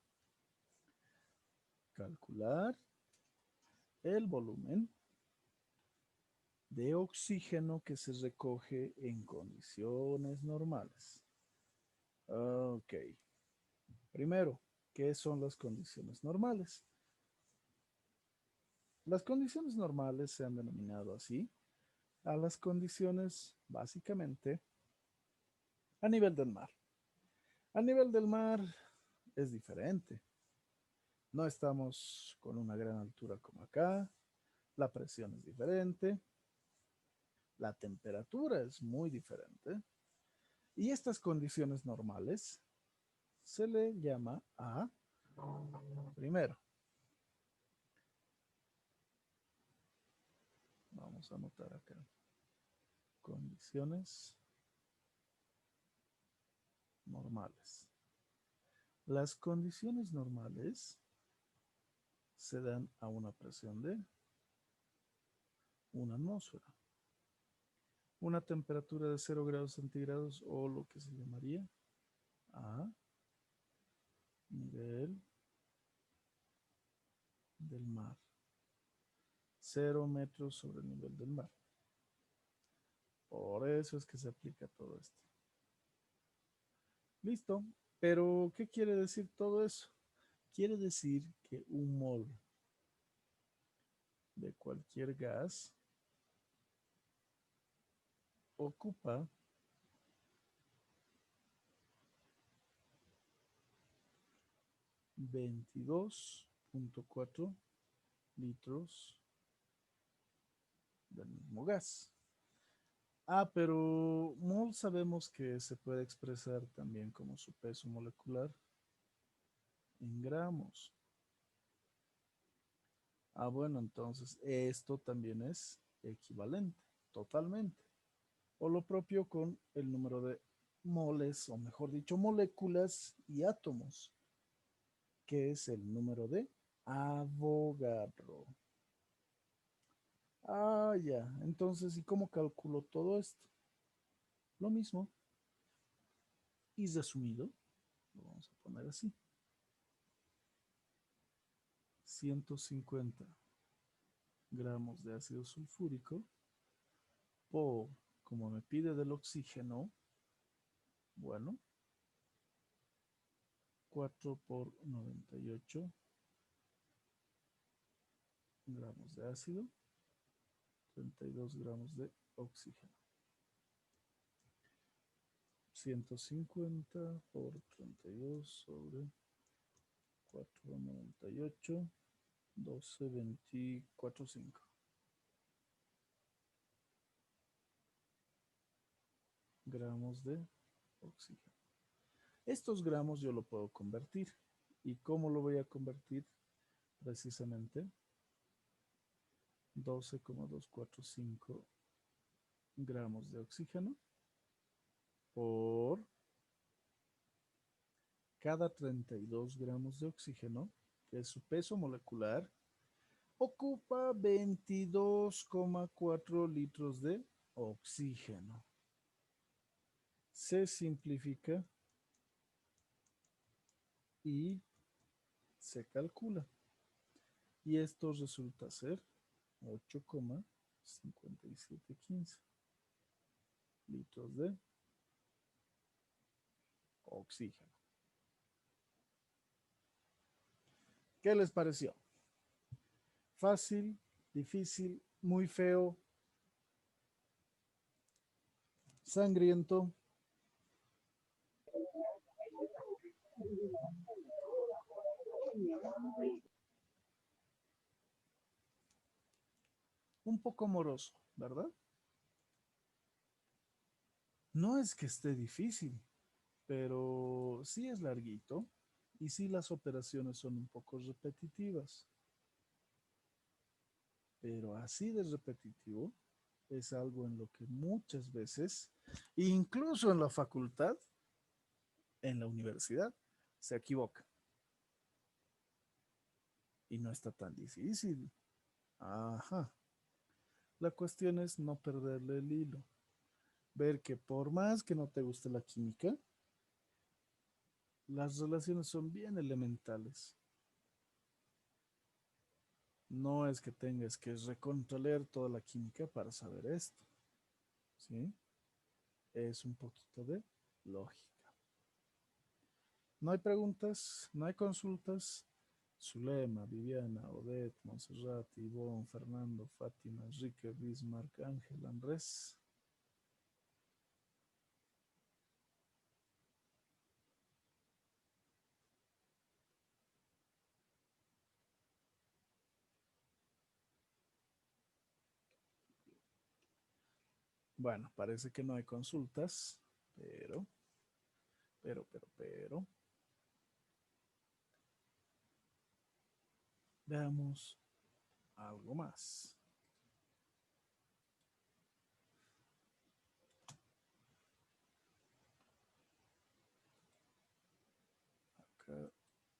calcular el volumen de oxígeno que se recoge en condiciones normales. Ok. Primero, ¿qué son las condiciones normales? Las condiciones normales se han denominado así a las condiciones básicamente a nivel del mar. A nivel del mar es diferente. No estamos con una gran altura como acá. La presión es diferente. La temperatura es muy diferente. Y estas condiciones normales se le llama primero, Vamos a anotar acá. Condiciones normales. Las condiciones normales se dan a una presión de una atmósfera, una temperatura de 0 grados centígrados o lo que se llamaría a nivel del mar. 0 metros sobre el nivel del mar. Por eso es que se aplica todo esto. Listo. Pero, ¿qué quiere decir todo eso? Quiere decir que un mol de cualquier gas ocupa 22.4 litros del mismo gas. Pero mol sabemos que se puede expresar también como su peso molecular en gramos. Bueno, entonces esto también es equivalente, totalmente. O lo propio con el número de moles, o mejor dicho, moléculas y átomos, que es el número de Avogadro. Ya. Entonces, ¿y cómo calculo todo esto? Lo mismo. Y resumido, lo vamos a poner así. 150 gramos de ácido sulfúrico por, como me pide del oxígeno, bueno, 4 por 98 gramos de ácido, 32 gramos de oxígeno. 150 por 32 sobre 498, 12, 24, 5 gramos de oxígeno. Estos gramos yo lo puedo convertir. ¿Y cómo lo voy a convertir? Precisamente 12,245 gramos de oxígeno por cada 32 gramos de oxígeno, que es su peso molecular, ocupa 22,4 litros de oxígeno. Se simplifica y se calcula. Y esto resulta ser 8,5715 litros de oxígeno. ¿Qué les pareció? ¿Fácil, difícil, muy feo, sangriento? Un poco moroso, ¿verdad? No es que esté difícil, pero sí es larguito y sí las operaciones son un poco repetitivas. Pero así de repetitivo es algo en lo que muchas veces, incluso en la facultad, en la universidad, se equivoca. Y no está tan difícil. Ajá. La cuestión es no perderle el hilo. Ver que por más que no te guste la química, las relaciones son bien elementales. No es que tengas que recontroleer toda la química para saber esto. ¿Sí? Es un poquito de lógica. No hay preguntas, no hay consultas. Zulema, Viviana, Odette, Montserrat, Ivonne, Fernando, Fátima, Enrique, Bismarck, Ángel, Andrés. Bueno, parece que no hay consultas, pero, veamos algo más.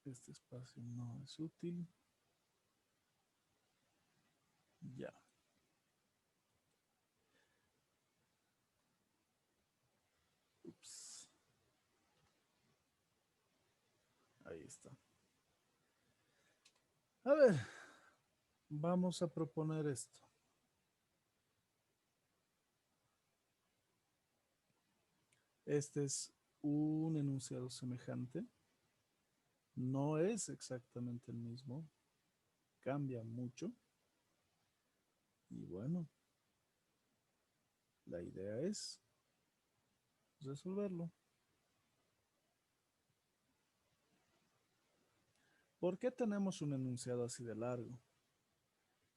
Este espacio no es útil. Ya. Ups. Ahí está. A ver, vamos a proponer esto. Este es un enunciado semejante. No es exactamente el mismo. Cambia mucho. Y bueno, la idea es resolverlo. ¿Por qué tenemos un enunciado así de largo?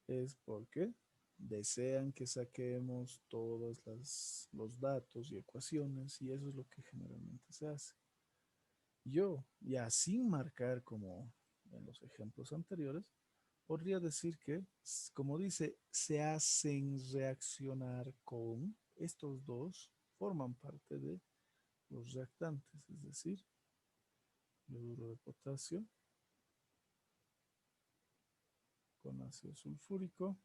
Es porque desean que saquemos todos los datos y ecuaciones y eso es lo que generalmente se hace. Yo, ya sin marcar como en los ejemplos anteriores, podría decir que, como dice, se hacen reaccionar con estos dos, forman parte de los reactantes, es decir, cloruro de potasio con ácido sulfúrico.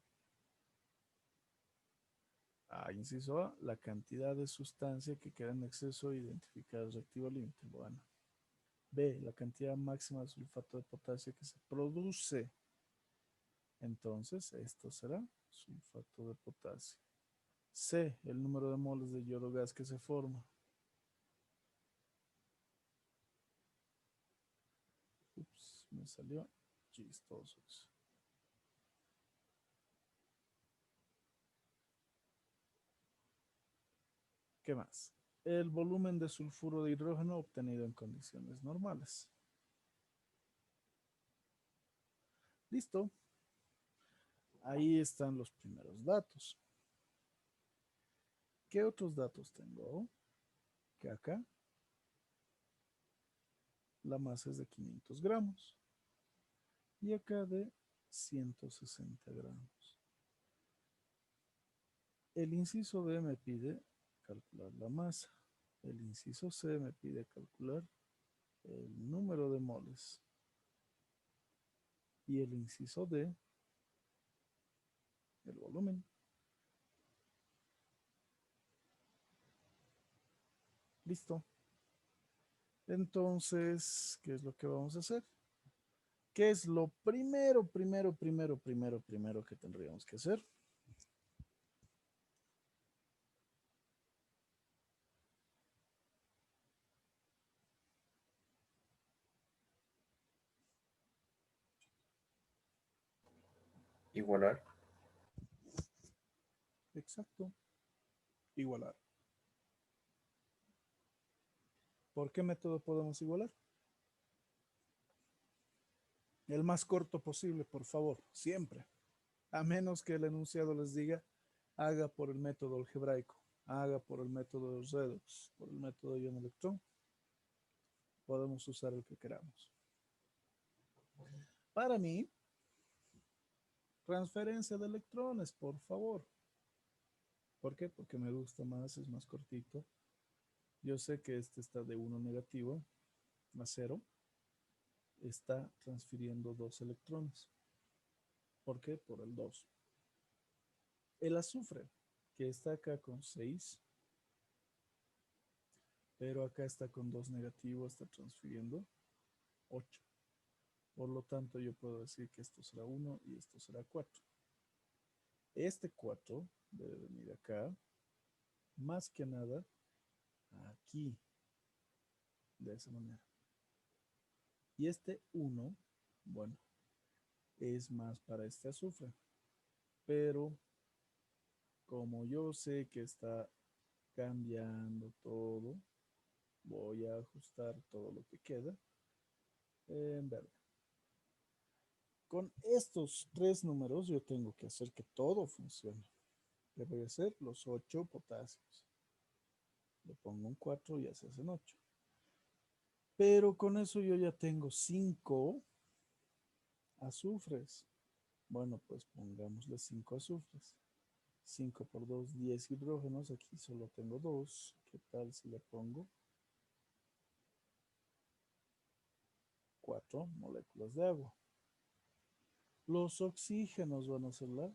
Inciso A, la cantidad de sustancia que queda en exceso identificada el reactivo límite. Bueno. B, la cantidad máxima de sulfato de potasio que se produce. Entonces, esto será sulfato de potasio. C, el número de moles de yodo gas que se forma. Ups, me salió chistoso eso. ¿Qué más? El volumen de sulfuro de hidrógeno obtenido en condiciones normales. Listo. Ahí están los primeros datos. ¿Qué otros datos tengo? Que acá la masa es de 500 gramos y acá de 160 gramos. El inciso B me pide calcular la masa. El inciso C me pide calcular el número de moles. Y el inciso D, el volumen. Listo. Entonces, ¿qué es lo que vamos a hacer? ¿Qué es lo primero que tendríamos que hacer? Igualar. Exacto. Igualar. ¿Por qué método podemos igualar? El más corto posible, por favor, siempre. A menos que el enunciado les diga, haga por el método algebraico, haga por el método de redox, por el método de ion-electrón. Podemos usar el que queramos. Para mí, transferencia de electrones, por favor. ¿Por qué? Porque me gusta más, es más cortito. Yo sé que este está de 1 negativo a 0. Está transfiriendo 2 electrones. ¿Por qué? Por el 2. El azufre, que está acá con 6, pero acá está con 2 negativos, está transfiriendo 8. Por lo tanto, yo puedo decir que esto será 1 y esto será 4. Este 4 debe venir acá, más que nada aquí, de esa manera. Y este 1, bueno, es más para este azufre. Pero como yo sé que está cambiando todo, voy a ajustar todo lo que queda en verde. Con estos 3 números yo tengo que hacer que todo funcione. Le voy a hacer los 8 potasios. Le pongo un 4 y ya se hacen 8. Pero con eso yo ya tengo 5 azufres. Bueno, pues pongámosle 5 azufres. 5 por 2, 10 hidrógenos. Aquí solo tengo 2. ¿Qué tal si le pongo 4 moléculas de agua. Los oxígenos van a ser la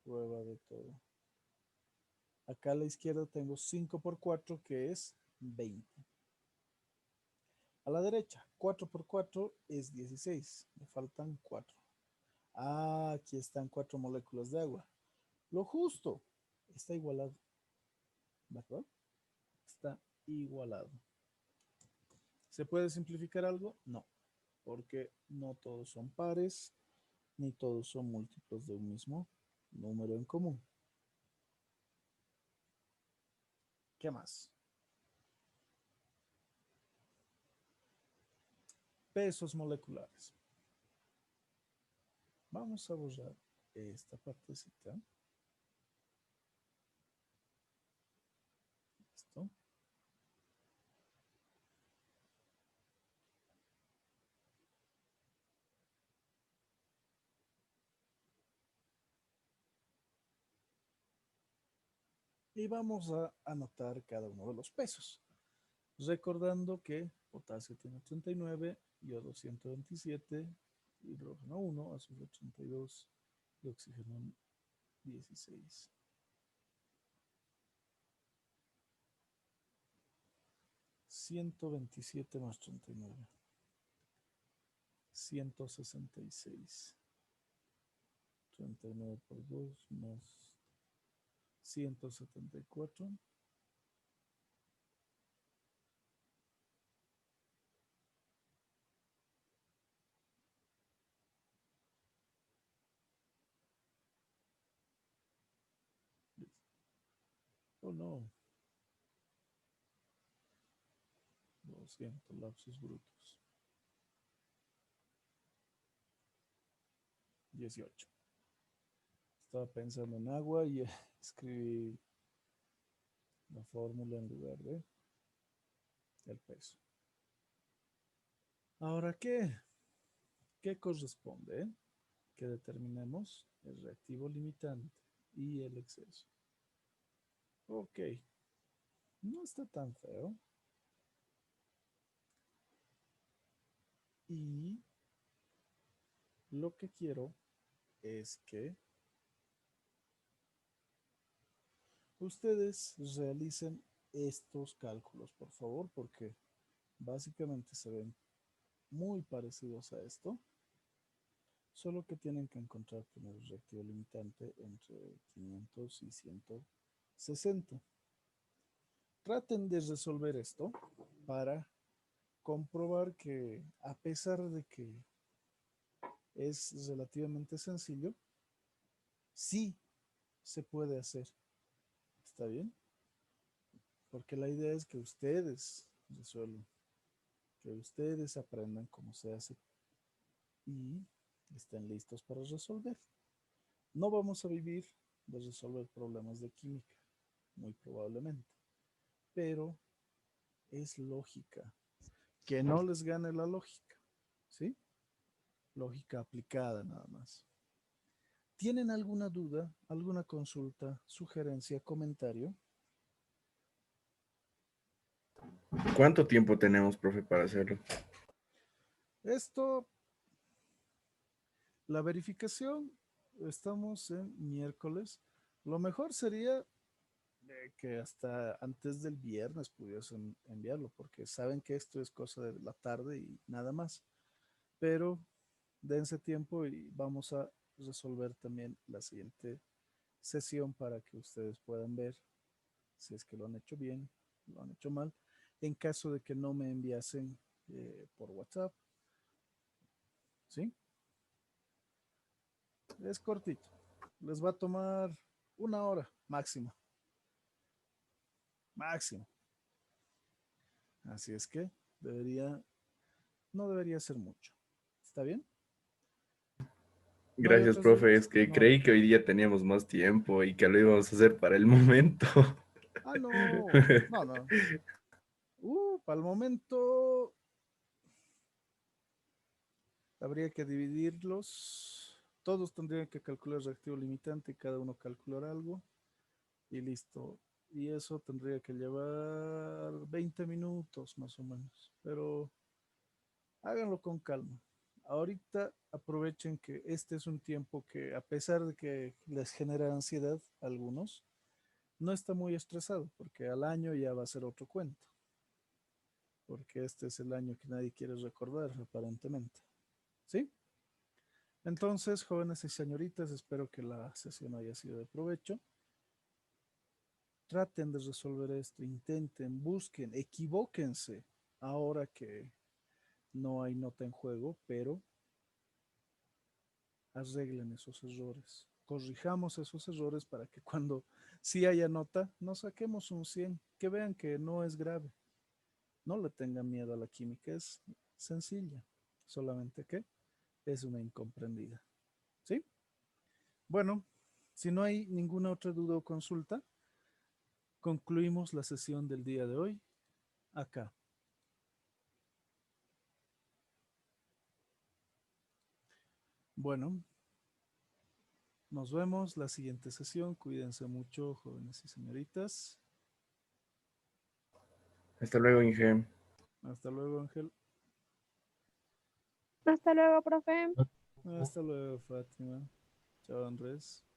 prueba de todo. Acá a la izquierda tengo 5 por 4, que es 20. A la derecha, 4 por 4 es 16. Me faltan 4. Ah, aquí están 4 moléculas de agua. Lo justo. Está igualado. ¿Verdad? Está igualado. ¿Se puede simplificar algo? No, porque no todos son pares, ni todos son múltiplos de un mismo número en común. ¿Qué más? Pesos moleculares. Vamos a borrar esta partecita. Listo. Y vamos a anotar cada uno de los pesos. Recordando que potasio tiene 39, yodo 127, hidrógeno 1, azufre 32 y oxígeno 16. 127 más 39. 166. 39 por 2 más 174. Oh no. 200 lapsos brutos. 18. Estaba pensando en agua y escribí la fórmula en lugar de el peso. Ahora, ¿qué corresponde? Que determinemos el reactivo limitante y el exceso. Ok, no está tan feo. Y lo que quiero es que ustedes realicen estos cálculos, por favor, porque básicamente se ven muy parecidos a esto, solo que tienen que encontrar primero el reactivo limitante entre 500 y 160. Traten de resolver esto para comprobar que a pesar de que es relativamente sencillo, sí se puede hacer. ¿Está bien? Porque la idea es que ustedes resuelvan, que ustedes aprendan cómo se hace y estén listos para resolver. No vamos a vivir de resolver problemas de química, muy probablemente, pero es lógica. Que no les gane la lógica, ¿sí? Lógica aplicada nada más. ¿Tienen alguna duda, alguna consulta, sugerencia, comentario? ¿Cuánto tiempo tenemos, profe, para hacerlo? Esto, la verificación, estamos en miércoles. Lo mejor sería que hasta antes del viernes pudiesen enviarlo, porque saben que esto es cosa de la tarde y nada más. Pero dense tiempo y vamos a resolver también la siguiente sesión para que ustedes puedan ver si es que lo han hecho bien, lo han hecho mal. En caso de que no me enviasen por WhatsApp, ¿sí? Es cortito. Les va a tomar 1 hora máximo. Máximo. Así es que no debería ser mucho. ¿Está bien? ¿No hay Gracias, otras profe. dudas? Es que No. creí que hoy día teníamos más tiempo y que lo íbamos a hacer para el momento. Ah, no. No, no. Para el momento habría que dividirlos. Todos tendrían que calcular reactivo limitante y cada uno calcular algo. Y listo. Y eso tendría que llevar 20 minutos más o menos. Pero Háganlo con calma. Ahorita aprovechen que este es un tiempo que, a pesar de que les genera ansiedad a algunos, no está muy estresado, porque al año ya va a ser otro cuento, porque este es el año que nadie quiere recordar, aparentemente. ¿Sí? Entonces, jóvenes y señoritas, espero que la sesión haya sido de provecho. Traten de resolver esto, intenten, busquen, equivóquense ahora que no hay nota en juego, pero arreglen esos errores. Corrijamos esos errores para que cuando sí haya nota, nos saquemos un 100, que vean que no es grave. No le tengan miedo a la química, es sencilla, solamente que es una incomprendida. ¿Sí? Bueno, si no hay ninguna otra duda o consulta, concluimos la sesión del día de hoy acá. Bueno, nos vemos la siguiente sesión. Cuídense mucho, jóvenes y señoritas. Hasta luego, Inge. Hasta luego, Ángel. Hasta luego, profe. Hasta luego, Fátima. Chao, Andrés.